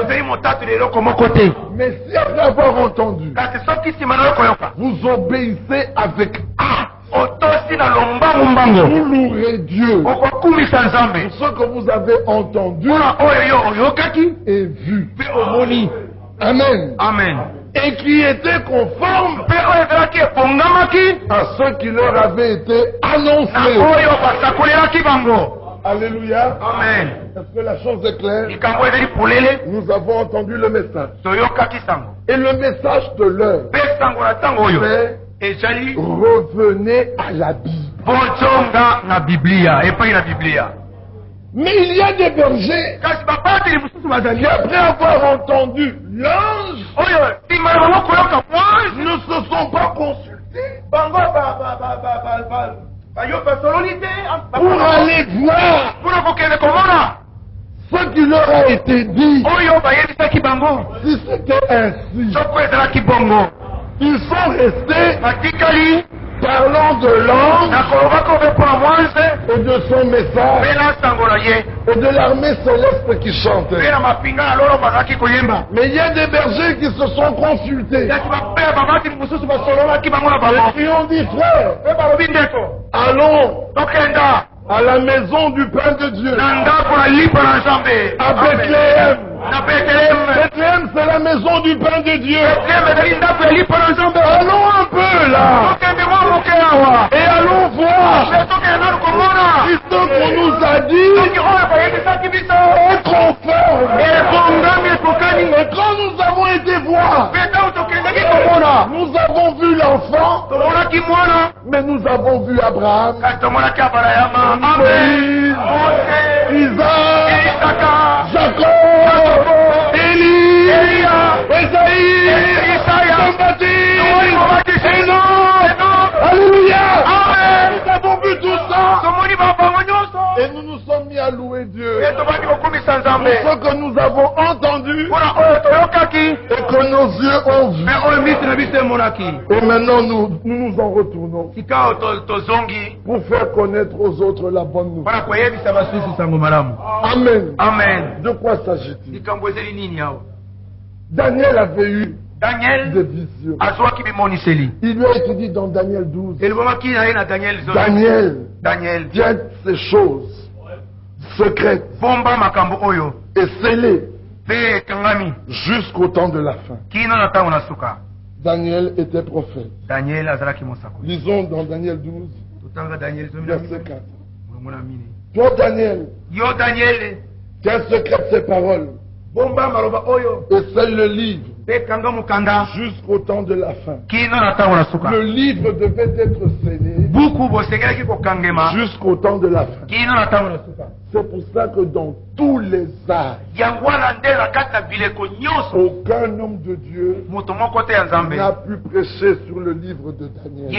Mais si après avoir entendu, vous obéissez avec vous louerez Dieu pour ce que vous avez entendu et vu. Amen. Amen. Et qui était conforme à ce qui leur avait été annoncé. Alléluia. Amen. Est-ce que la chose est claire? Nous avons entendu le message. Et le message de l'heure, c'est revenez à la Bible. Mais il y a des bergers qui, après avoir entendu l'ange, ne se sont pas consultés pour aller voir ce qui leur a été dit. Si c'était ainsi, ils sont restés parlant de l'ange et de son message et de l'armée céleste qui chantait. Mais il y a des bergers qui se sont consultés et qui ont dit, frère, allons à la maison du Père de Dieu, à Bethléem. Bethléem, c'est la maison du Père de Dieu. Allons un peu là et allons voir si ce qu'on nous a dit est conforme. Et quand nous avons été voir, nous avons vu l'enfant, mais nous avons vu Abraham, Moïse, Isaac, Jacob, Élie, Esaïe, Jean-Baptiste, Enoch. Alléluia. Nous avons vu tout ça. Et nous nous sommes mis à louer Dieu pour ce que nous avons entendu et que nos yeux ont vu. Et maintenant nous nous en retournons pour faire connaître aux autres la bonne nouvelle. Amen. Amen. De quoi s'agit-il? Daniel avait eu des visions. Il lui a été dit dans Daniel 12, Daniel, tiens ces choses secrètes et scellées jusqu'au temps de la fin. Daniel était prophète. Lisons dans Daniel 12, verset 4. Toi, Daniel, tiens secrètes ces paroles et scelle le livre jusqu'au temps de la fin. Le livre devait être scellé jusqu'au temps de la fin. C'est pour ça que dans tous les âges, aucun homme de Dieu n'a pu prêcher sur le livre de Daniel.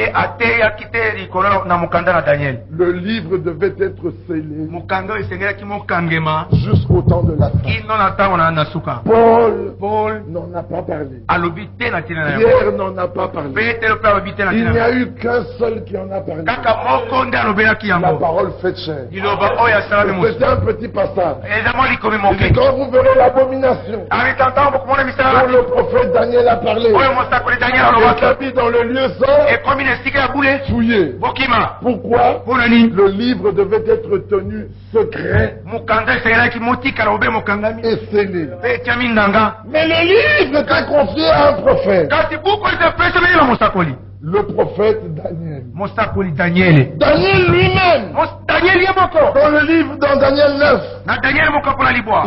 Le livre devait être scellé jusqu'au temps de la fin. Paul n'en a pas parlé. Pierre n'en a pas parlé. Il n'y a eu qu'un seul qui en a parlé. La parole faite chair. C'est un petit passage. Et quand vous verrez l'abomination dont le prophète Daniel a parlé, il s'habille dans le lieu saint, fouillé. Pourquoi? Le livre devait être tenu secret et scellé. Mais le livre était confié à un prophète. Le prophète Daniel. Daniel lui-même. Dans le livre, dans Daniel 9.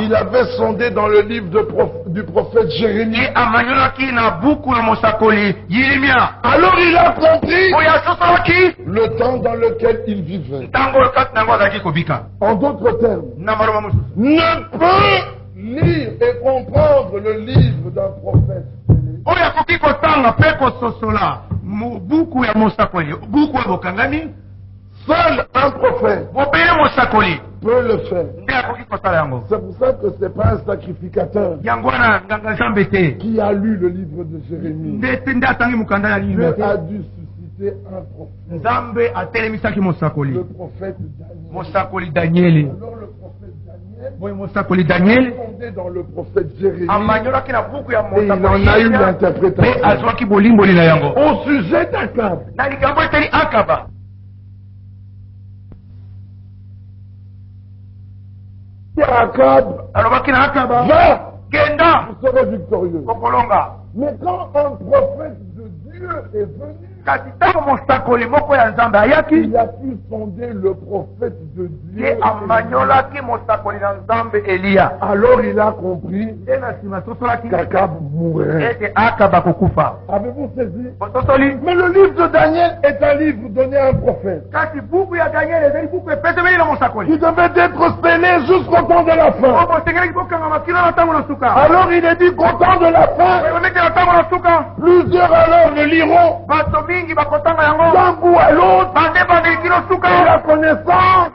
Il avait sondé dans le livre du prophète Jérémie. Alors il a compris le temps dans lequel il vivait. En d'autres termes, ne peut lire et comprendre le livre d'un prophète. Seul un prophète peut le faire. C'est pour ça que ce n'est pas un sacrificateur qui a lu le livre de Jérémie. Dieu a dû susciter un prophète. Le prophète Daniel. Alors le prophète Daniel est fondé dans le prophète Jérémie. Et il en a eu l'interprétation. Au sujet d'Akab. Akab, va, vous serez victorieux. Mais quand un prophète de Dieu est venu, il a pu sonder le prophète de Dieu. Alors il a compris qu'Akab mourrait. Avez-vous saisi? Mais le livre de Daniel est un livre donné à un prophète. Il devait être scellé jusqu'au temps de la fin. Alors il est dit qu'au temps de la fin, plusieurs alors le liront d'un bout à l'autre, et la connaissance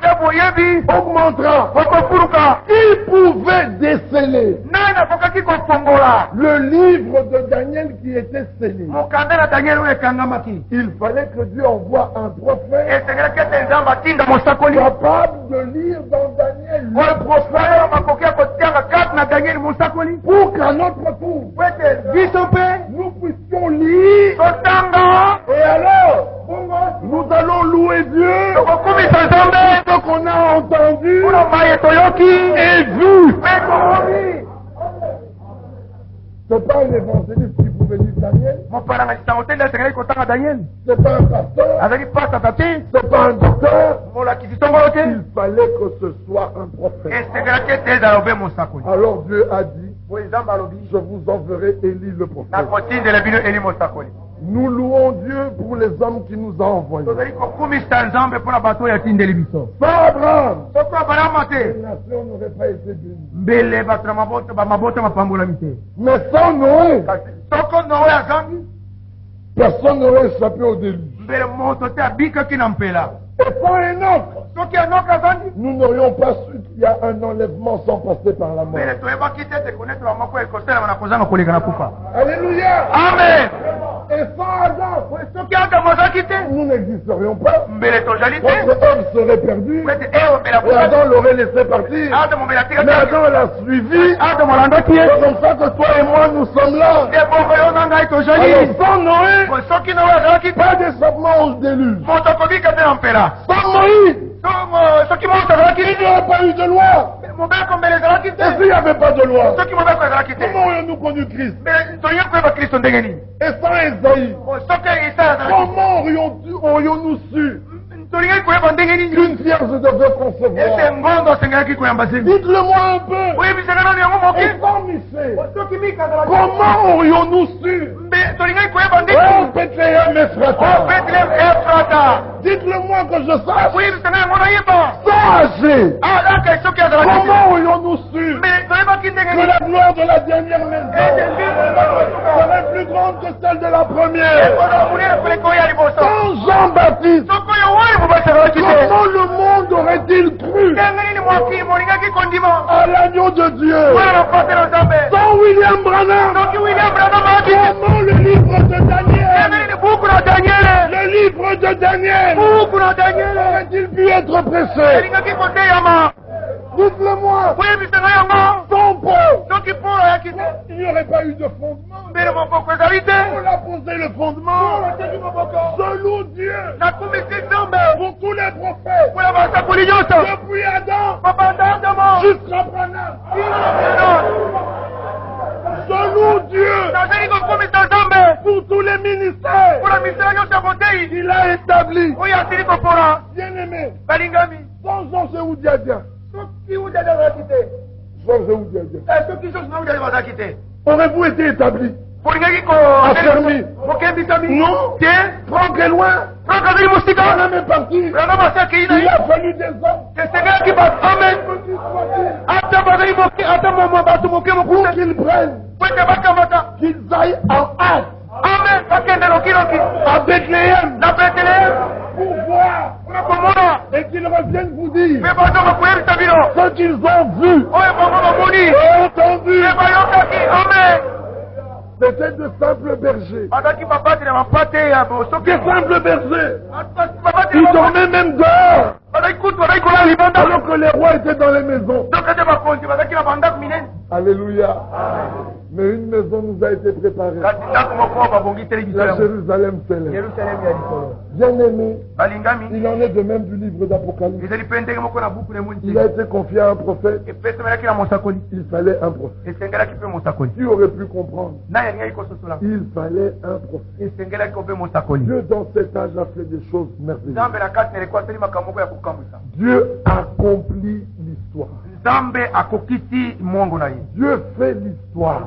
augmentera. Il pouvait déceler le livre de Daniel qui était scellé. Il fallait que Dieu envoie un prophète capable de lire dans Daniel le prophète pour qu'à notre tour nous puissions lire. Et alors nous allons louer Dieu ce qu'on a entendu et vu. C'est pas un évangéliste qui pouvait lire Daniel. C'est pas un pasteur. C'est pas un docteur. Il fallait que ce soit un prophète. Alors Dieu a dit, je vous enverrai Élie le prophète. Nous louons Dieu pour les hommes qui nous ont envoyés. Sans Abraham, les nations n'auraient pas été bénies. Mais sans Noé, personne n'aurait échappé au déluge. Et sans Enoch, nous n'aurions pas su qu'il y a un enlèvement sans passer par la mort. Alléluia. Amen. Et sans Adam, nous n'existerions pas. Notre homme serait perdu. Et Adam l'aurait laissé partir. Mais Adam l'a suivi. C'est comme ça que toi et moi nous sommes là. Alors sans Noé, pas d'échappement au déluge. Sans Moïse, il n'y aurait pas eu de loi. Et s'il n'y avait pas de loi, comment aurions-nous connu Christ? Et sans Esaïe, comment aurions-nous su qu'une vierge devait concevoir? Dites-le-moi un peu. Et sans Michel, comment aurions-nous su? Oh, Bethléem Ephrata. Dites-le-moi que je sache. Sans Agé, comment aurions-nous su que la gloire de la dernière maison serait plus grande que celle de la première? Sans Jean-Baptiste, comment le monde aurait-il cru à l'agneau de Dieu? Sans William Branham, comment le livre de Daniel, le livre de Daniel aurait-il pu être prêché? Dites-le-moi. Sans Paul, il n'y aurait pas eu de fondement. On a posé le fondement. Je loue Dieu pour tous les prophètes. Depuis Adam jusqu'à Branham. Je loue Dieu pour tous les ministères qu'il a établis. Bien-aimé, sans Georges Oudiadia. Aurez-vous été établi? Affermi? Non. Franck est loin. Branham est parti. Il a fallu des hommes pour qu'ils prennent, qu'ils aillent en hâte à Bethléem pour voir et qu'ils reviennent vous dire ce qu'ils ont vu et entendu. C'était de simples bergers. Des simples bergers. Ils dormaient même dehors. Alors que les rois étaient dans les maisons. Alléluia. Mais une maison nous a été préparée. La Jérusalem céleste. Bien-aimé, il en est de même du livre d'Apocalypse. Il a été confié à un prophète. Il fallait un prophète. Tu aurais pu comprendre. Il fallait un prophète. Dieu dans cet âge a fait des choses merveilleuses. Dieu accomplit l'histoire. Dieu fait l'histoire.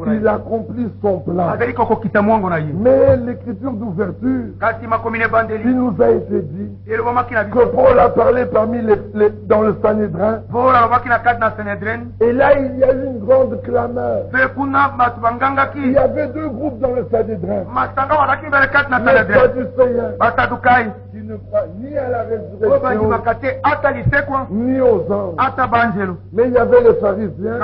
Il accomplit son plan. Mais l'écriture d'ouverture, il nous a été dit que Paul a parlé parmi dans le Sanhédrin. Et là, il y a eu une grande clameur. Il y avait deux groupes dans le Sanhédrin. Les Sadducéens qui ne ne croient ni à la résurrection, ni aux anges. Mais il y avait les pharisiens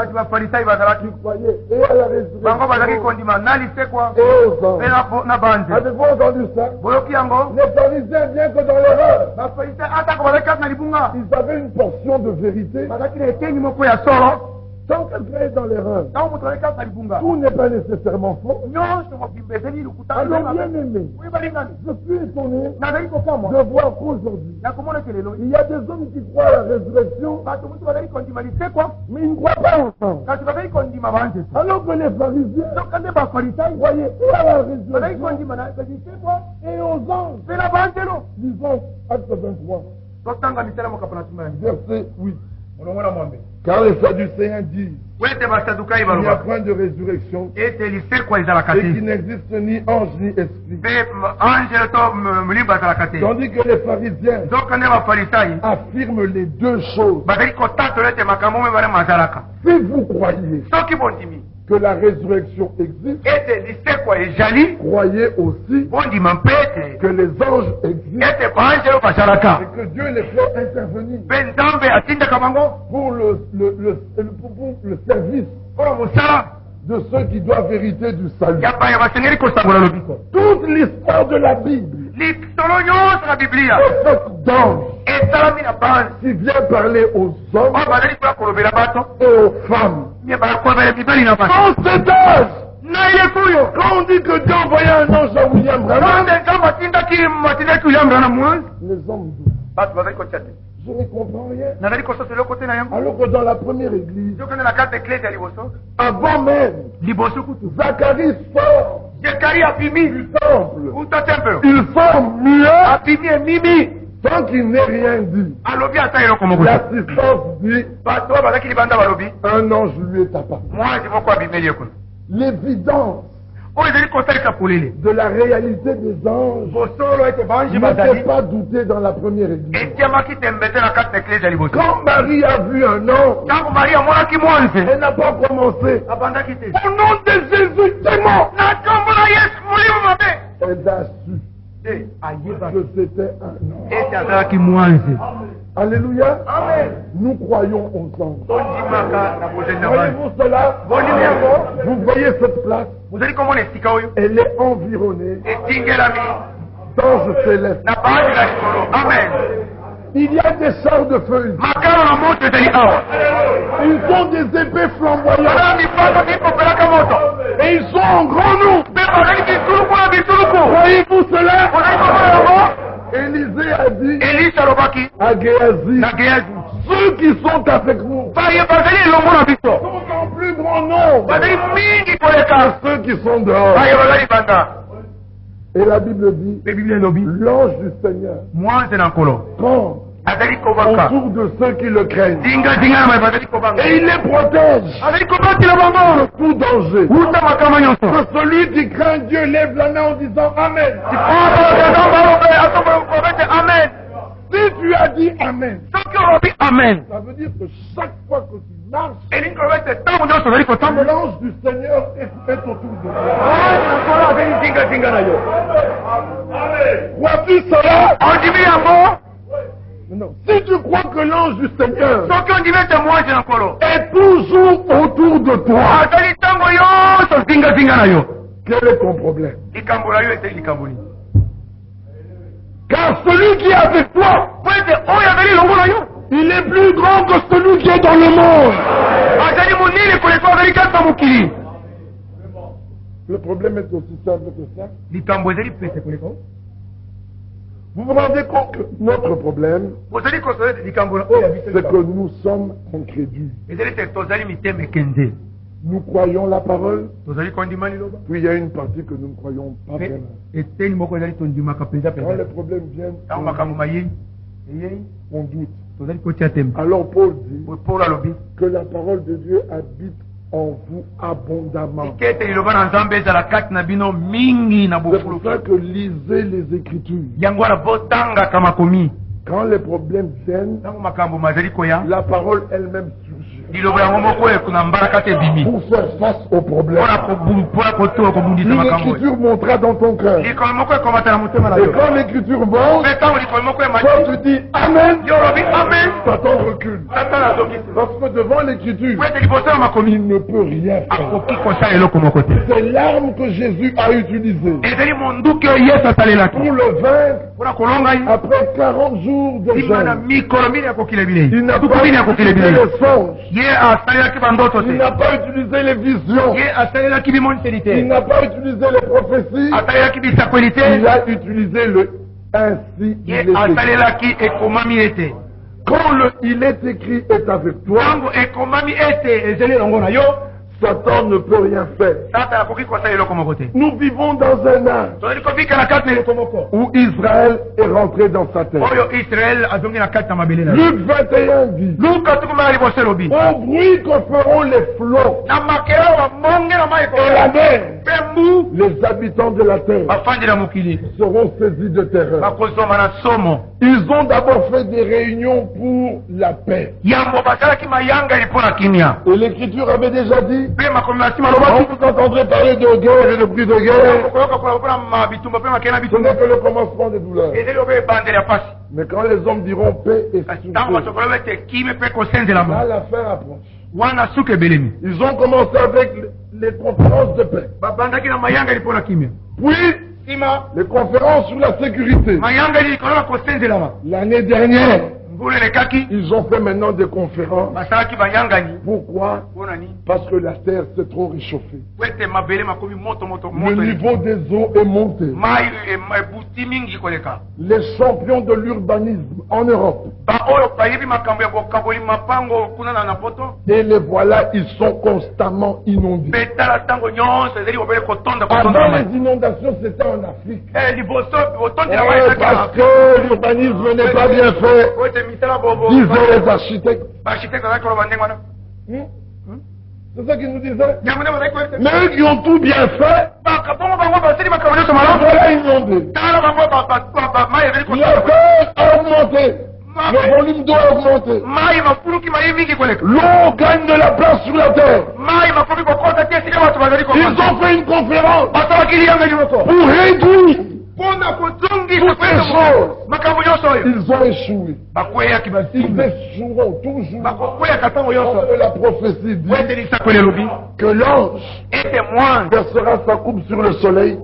qui croyaient et à la résurrection et aux anges. Avez-vous entendu ça? Les pharisiens, bien que dans l'erreur, ils avaient une portion de vérité. Quand quelqu'un est dans l'erreur, tout n'est pas nécessairement faux. Alors bien aimé, je suis étonné de voir qu'aujourd'hui, il y a des hommes qui croient à la résurrection, mais ils ne croient pas ensemble. Alors que les pharisiens croyaient et à la résurrection et aux anges. Disons Acte 23, verset 8. Car les Sadducéens disent qu'il n'y a point de résurrection et qu'il n'existe ni ange ni esprit. Tandis que les pharisiens affirment les deux choses. Si vous croyez que la résurrection existe, croyez aussi que les anges existent et que Dieu les fait intervenir pour le service de ceux qui doivent vérité du salut. Toute l'histoire de la Bible est faite d'anges qui vient parler aux hommes et aux femmes. Dans cet âge, quand on dit que Dieu envoyait un ange à William Branham, les hommes doutent. Je ne comprends rien. Alors que dans la première église, avant même, Zacharie sort du temple. Il sort muet sans qu'il n'ait rien dit. L'assistance dit un ange lui est apparu. L'évidence de la réalité des anges ne fait pas douter dans la première église. Quand Marie a vu un ange, elle n'a pas commencé. Au nom de Jésus, c'est mort. Elle a su que c'était un ange. Alléluia. Nous croyons aux anges. Voyez-vous cela? Vous voyez cette place? Elle est environnée d'anges célestes. Il y a des chars de feu. Ils ont des épées flamboyantes. Et ils sont en grand nombre. Voyez-vous cela? Élisée a dit à Géasi, ceux qui sont avec nous sont en plus grand nombre que ceux qui sont dehors. Et la Bible dit, l'ange du Seigneur campe autour de ceux qui le craignent. Et il les protège de tout danger. Que celui qui craint Dieu lève la main en disant Amen. Si tu as dit Amen, ça veut dire que chaque fois que tu marches, l'ange du Seigneur est autour de toi. Crois-tu cela? Non. Si tu crois que l'ange du Seigneur est toujours autour de toi, quel est ton problème? Car celui qui est avec toi, il est plus grand que celui qui est dans le monde. Le problème est aussi simple que ça. Vous vous rendez compte que notre problème, c'est que nous sommes incrédules. Nous croyons la parole, puis il y a une partie que nous ne croyons pas vraiment. Quand les problèmes viennent, on doute. Alors Paul dit que la parole de Dieu habite en vous abondamment. C'est pour ça que lisez les Écritures. Quand les problèmes viennent, la parole elle-même surgit. pour faire face aux problèmes. Une écriture montera dans ton cœur. Et quand l'écriture monte, quand tu dis Amen, Satan recule. Parce que devant l'écriture, il ne peut rien faire. C'est l'arme que Jésus a utilisée pour le vaincre après 40 jours de jeûne. Il n'a pas utilisé les songes. Il n'a pas utilisé les visions. Il n'a pas utilisé les prophéties. Il a utilisé le ainsi il est écrit. Quand le il est écrit est avec toi, Satan ne peut rien faire. Nous vivons dans un âge où Israël est rentré dans sa terre. Luc 21 dit, au bruit que feront les flots et la mer, les habitants de la terre seront saisis de terreur. Ils ont d'abord fait des réunions pour la paix. Et l'Écriture avait déjà dit, vous entendrez parler de guerre et de bruit de guerre. Ce n'est que le commencement des douleurs. Mais quand les hommes diront paix et sécurité, là l'affaire approche. Ils ont commencé avec les conférences de paix. Puis les conférences sur la sécurité. L'année dernière, ils ont fait maintenant des conférences. Pourquoi? Parce que la terre s'est trop réchauffée. Le niveau des eaux est monté. Les champions de l'urbanisme en Europe. Et les voilà, ils sont constamment inondés. Avant les inondations, c'était en Afrique. Parce que l'urbanisme n'est pas bien fait. Disaient les architectes. C'est ça qu'ils nous disaient. Mais eux qui ont tout bien fait, voilà inondé. La terre a augmenté. Le volume d'eau a augmenté. L'eau gagne de la place sur la terre. Ils ont fait une conférence pour réduire toutes ces choses. Ils ont échoué. Ils échoueront toujours. Parce que la prophétie dit que l'ange versera sa coupe sur le soleil et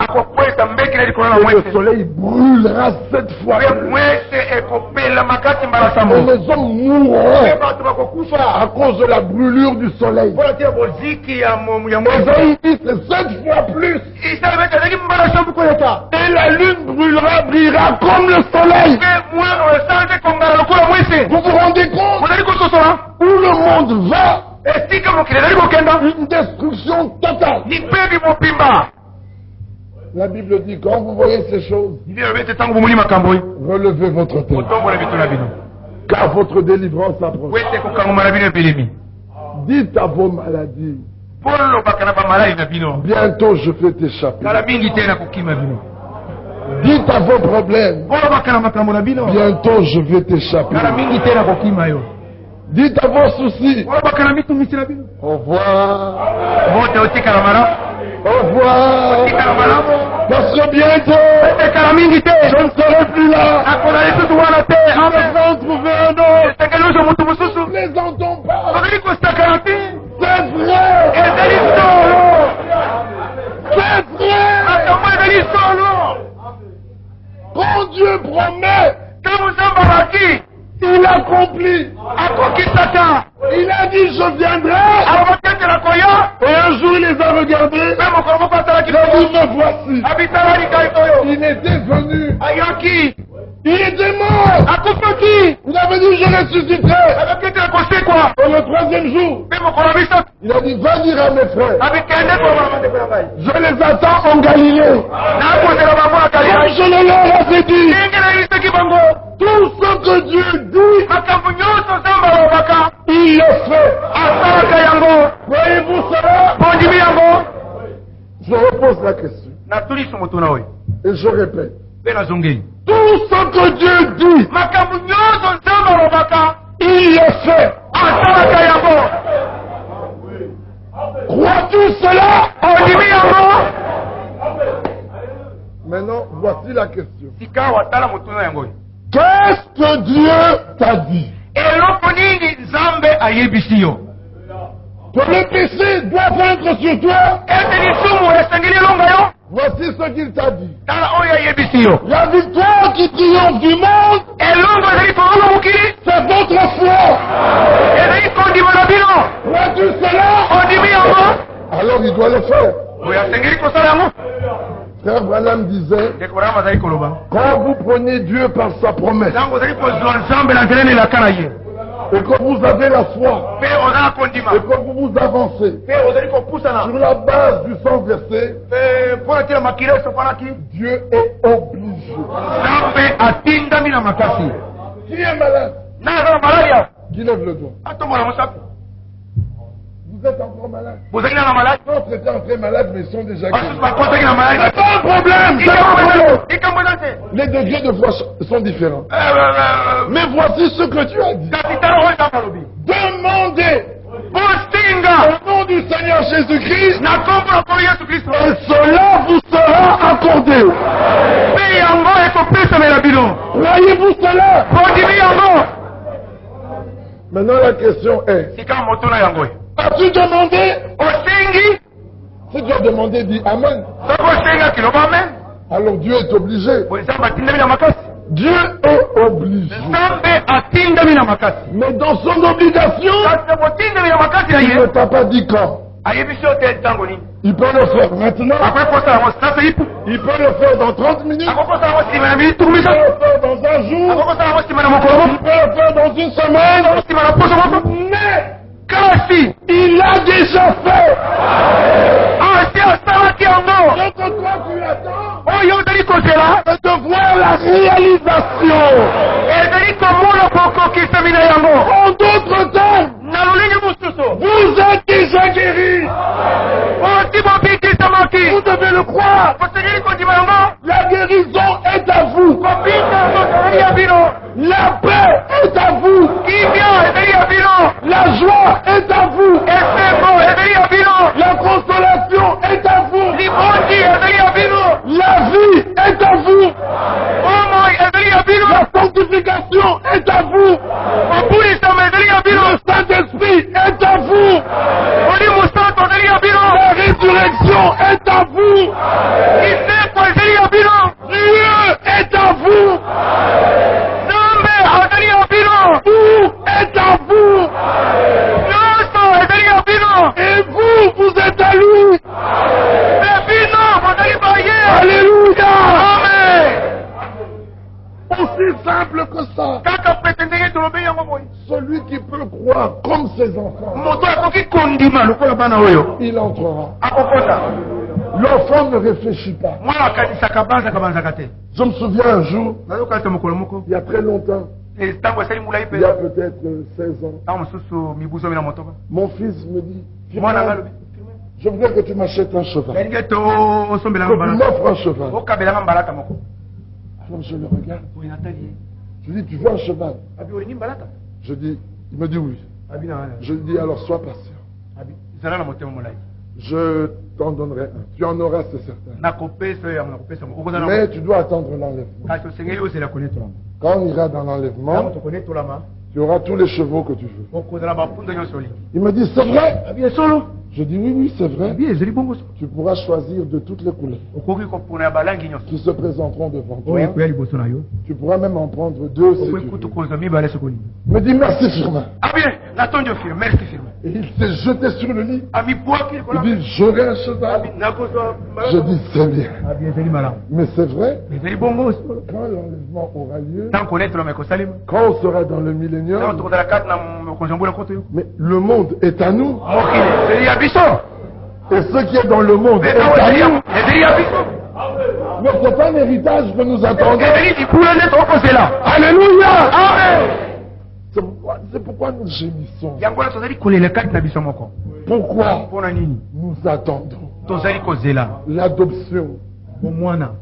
le soleil brûlera 7 fois. Et les hommes mourront à cause de la brûlure du soleil. Esaïe dit c'est 7 fois plus. Et la lune brillera comme le soleil. Vous vous rendez compte où le monde va? Une destruction totale. La Bible dit quand vous voyez ces choses, relevez votre tête, car votre délivrance approche. Dites à vos maladies, bientôt je vais t'échapper. Dites à vos problèmes, bientôt je vais t'échapper. Dites à vos soucis, au revoir. Au revoir. Parce que bientôt, je ne serai plus là. Je vais trouver un autre. Ne les entends pas. C'est vrai. C'est vrai. Quand Dieu promet, il accomplit. Il a dit je viendrai. Et un jour il les a regardés. Il a dit me voici. Il était venu. Il était mort. Il avait dit je ressusciterai. Et le 3e jour, il a dit va dire à mes frères, je les attends en Galilée. Comme je le leur avais dit. Tout ce que Dieu dit, il le fait. Voyez-vous cela? Je repose la question. Et je répète. Tout ce que Dieu dit, il le fait. tout cela. Maintenant, voici la question. Qu'est-ce que Dieu t'a dit? Que le péché doit vaincre sur toi. Voici ce qu'il t'a dit. La victoire qui triomphe du monde, c'est votre foi. Vois-tu cela? Alors il doit le faire. Frère Branham disait, quand vous prenez Dieu par sa promesse, et que vous avez la foi, et que vous vous avancez sur la base du sang versé, Dieu est obligé. Qui est malade? Qui lève le doigt? Vous êtes encore malade? D'autres étaient entrés malades, mais ils sont déjà guéris. C'est pas un problème! Les degrés de foi sont différents. Mais voici ce que Dieu a dit. Demandez au nom du Seigneur Jésus-Christ, et cela vous sera accordé. Croyez-vous cela? Maintenant la question est, as-tu demandé? Si tu as demandé, dis Amen. Alors Dieu est obligé. Dieu est obligé. Mais dans son obligation, il ne t'a pas dit quand. Il peut le faire maintenant. Il peut le faire dans 30 minutes. Il peut le faire dans un jour. Il peut le faire dans une semaine. Mais il l'a déjà fait. Ce que toi tu attends, c'est de voir la réalisation. En d'autres termes, vous êtes déjà guéris. Vous devez le croire. La guérison est à vous. La paix est à vous. La joie est à vous. La consolation est à vous. La vie est à vous. La sanctification est à vous. Le Saint-Esprit est à vous. La résurrection est à vous. Dieu est à vous. Tout est à vous. Et vous êtes à lui. Alléluia. Aussi simple que ça. Celui qui peut croire comme ses enfants, il entrera. L'enfant ne réfléchit pas. Je me souviens un jour, il y a très longtemps, il y a peut-être 16 ans, mon fils me dit, je voudrais que tu m'achètes un cheval. Que tu m'offres un cheval. Alors je le regarde. Je lui dis, tu veux un cheval? Je dis, il me dit oui. Je lui dis, alors sois patient. Je t'en donnerai un. Tu en auras, c'est certain. Mais tu dois attendre l'enlèvement. Quand on ira dans l'enlèvement, tu auras tous les chevaux que tu veux. Il me dit, c'est vrai? Je dis oui, c'est vrai. Tu pourras choisir de toutes les couleurs qui se présenteront devant toi. Tu pourras même en prendre 2 si tu veux. Il me dit merci Firmin. Et il s'est jeté sur le lit. Il dit j'aurai un cheval. Je dis c'est bien. Mais c'est vrai. Quand l'enlèvement aura lieu, quand on sera dans le millénium, mais le monde est à nous. Et ce qui est dans le monde est à nous. Mais ce n'est pas un héritage que nous attendons. Alléluia. C'est pourquoi nous gémissons. Pourquoi nous attendons l'adoption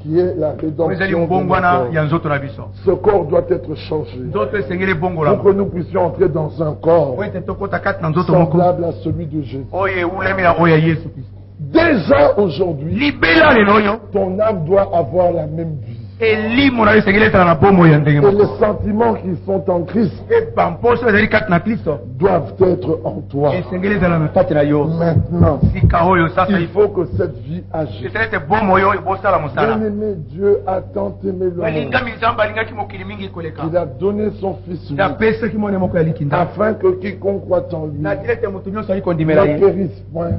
qui est la rédemption de notre corps. Ce corps doit être changé pour que nous puissions entrer dans un corps semblable à celui de Jésus. Déjà aujourd'hui, ton âme doit avoir la même vie. Et les sentiments qui sont en Christ doivent être en toi. Maintenant, il faut que cette vie agisse. Bien-aimé, Dieu a tant aimé le monde qu'il a donné son Fils unique afin que quiconque croit en lui ne périsse point,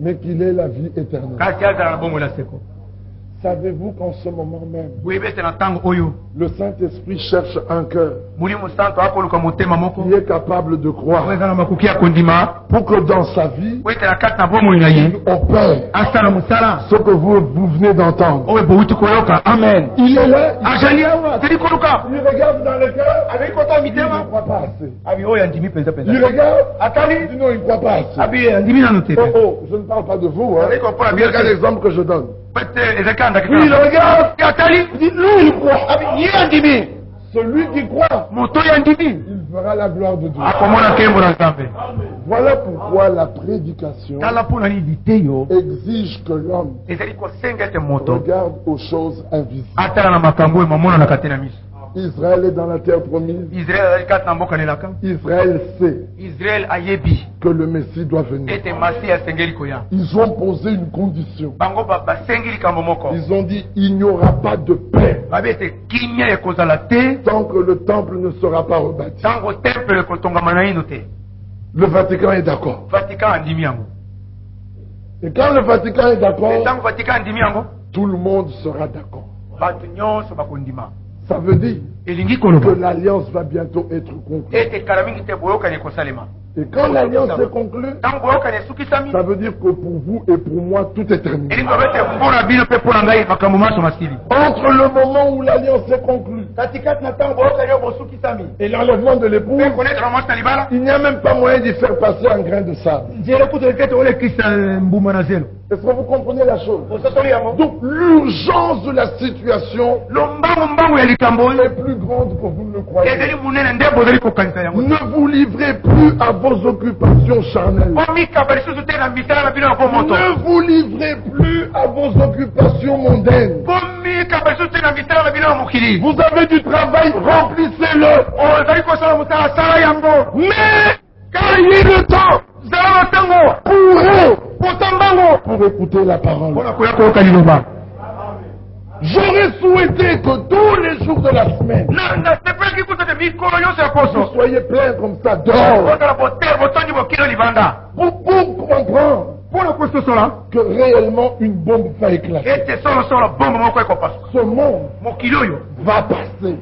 mais qu'il ait la vie éternelle. Savez-vous qu'en ce moment même, le Saint-Esprit cherche un cœur qui est capable de croire pour que dans sa vie, il opère ce que vous venez d'entendre. Amen. Il est là. Il regarde dans le cœur. Il ne croit pas assez. Il regarde. Il dit non, il ne croit pas assez. Oh, je ne parle pas de vous. Regardez l'exemple que je donne. Oui, il regarde, il dit non, il croit. Celui qui croit, il verra la gloire de Dieu. Voilà pourquoi la prédication exige que l'homme regarde aux choses invisibles. Israël est dans la terre promise. Israël sait que le Messie doit venir. Ils ont posé une condition. Ils ont dit il n'y aura pas de paix tant que le temple ne sera pas rebâti. Le Vatican est d'accord. Et quand le Vatican est d'accord, tout le monde sera d'accord. Ça veut dire que l'alliance va bientôt être conclue. Et quand l'alliance est conclue, ça veut dire que pour vous et pour moi, tout est terminé. Entre le moment où l'alliance est conclue et l'enlèvement de l'épouse, il n'y a même pas moyen d'y faire passer un grain de sable. Est-ce que vous comprenez la chose? Donc l'urgence de la situation est plus grande que vous ne le croyez. Ne vous livrez plus à vos occupations charnelles. Ne vous livrez plus à vos occupations mondaines. Vous avez du travail, remplissez-le. Mais ayez le temps pour écouter la parole. J'aurais souhaité que tous les jours de la semaine, vous soyez pleins comme ça dehors pour comprendre que réellement une bombe va éclater. Ce monde va passer.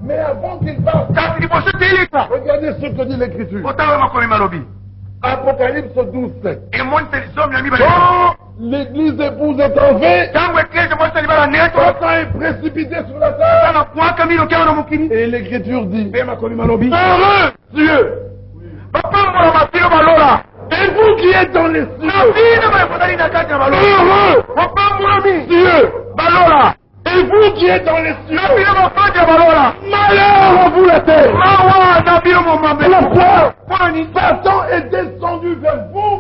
Mais avant qu'il passe, regardez ce que dit l'Écriture. Apocalypse 12:7. Quand l'église épouse est enlevée, Satan est précipité sur la terre. Et l'Écriture dit heureux Dieu. Et vous qui êtes dans les cieux, heureux Dieu. Et vous qui êtes dans les cieux, malheur à vous la terre. Pourquoi Satan est descendu vers vous,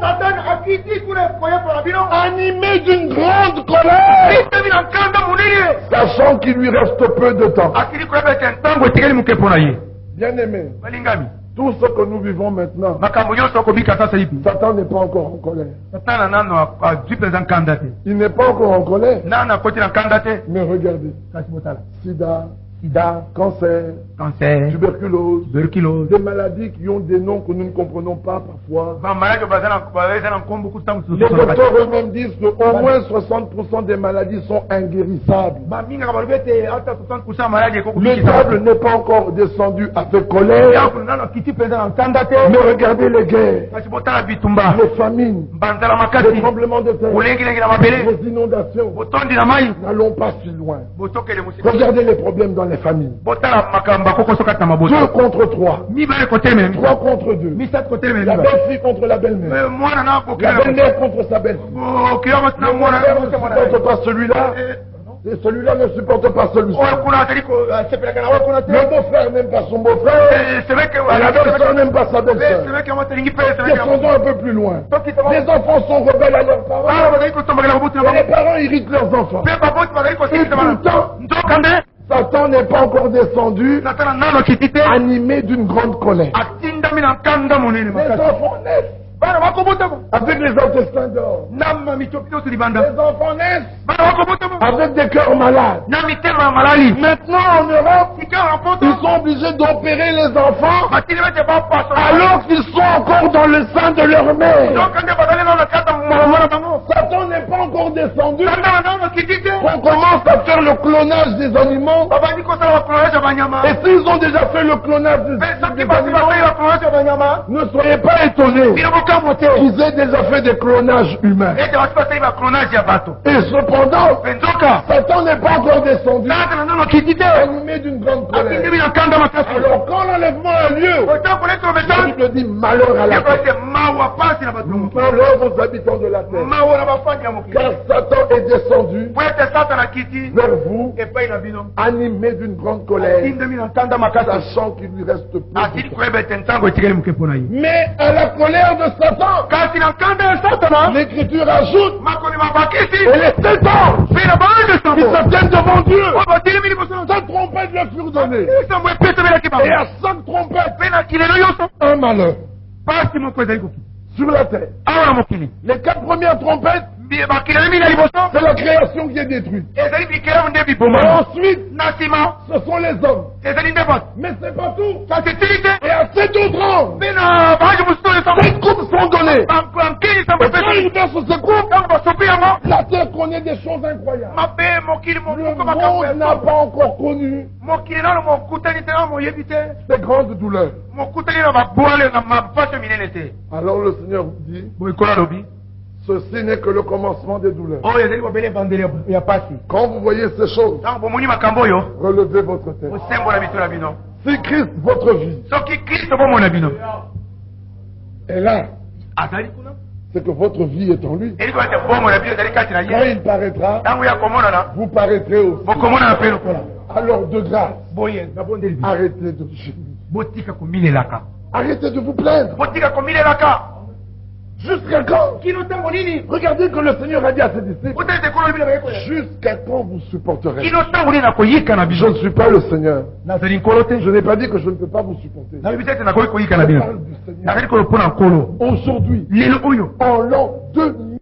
animé d'une grande colère, sachant qu'il lui reste peu de temps. Bien aimé, tout ce que nous vivons maintenant, Satan n'est pas encore en colère. Il n'est pas encore en colère. Mais regardez, sida, cancer, tuberculose, des maladies qui ont des noms que nous ne comprenons pas parfois. Les docteurs eux-mêmes disent qu'au moins 60% des maladies sont inguérissables. Le diable n'est pas encore descendu avec colère. Mais regardez les guerres, les famines, les tremblements de terre, les inondations. N'allons pas si loin. Regardez les problèmes dans les familles. 2 contre 3. 3 contre 2. La belle-fille contre la belle-mère. La belle-mère contre sa belle-fille. Mon frère ne supporte pas celui-là. Et celui-là ne supporte pas celui-ci. Le beau-frère n'aime pas son beau-frère. Et la belle-sœur n'aime pas sa belle-sœur. Descendons un peu plus loin. Les enfants sont rebelles à leurs parents. Et les parents irritent leurs enfants. Et pourtant, Satan n'est pas encore descendu, animé d'une grande colère. Les enfants naissent avec les intestins d'or. Les enfants naissent avec des cœurs malades. Maintenant en Europe, ils sont obligés d'opérer les enfants alors qu'ils sont encore dans le sein de leur mère. Satan n'est pas encore descendu. On commence à faire le clonage des animaux. Et s'ils ont déjà fait le clonage des animaux, ne soyez pas étonnés qu'ils aient déjà fait des clonages humains. Et cependant, Satan n'est pas encore descendu, animé d'une grande colère. Alors quand l'enlèvement a lieu, la Bible dit malheur à la terre. Malheur aux habitants de la terre. Car Satan est descendu vers vous, animé d'une grande colère, sachant qu'il lui reste peu. Mais à la colère de Satan, l'Écriture ajoute, et les 7 ans qui se tiennent devant Dieu, 7 trompettes leur furent données. Et à 5 trompettes, un malheur sur la terre. Les 4 premières trompettes, c'est la création qui est détruite. Et ensuite, ce sont les hommes. Mais c'est pas tout. Et à 7 autres ans, 7 coupes sont données. Et quand ils versent ce coupe, la terre connaît des choses incroyables. Le monde n'a pas encore connu ces grandes douleurs. Alors le Seigneur dit, ceci n'est que le commencement des douleurs. Quand vous voyez ces choses, relevez votre tête. Si Christ, votre vie, est là, c'est que votre vie est en lui. Quand il paraîtra, vous paraîtrez aussi. Alors de grâce, arrêtez de gémir. Arrêtez de vous plaindre. Jusqu'à quand? Regardez que le Seigneur a dit à ses disciples, jusqu'à quand vous supporterez? Je ne suis pas le Seigneur. Je n'ai pas dit que je ne peux pas vous supporter. Je parle du Seigneur. Aujourd'hui, en l'an 2000,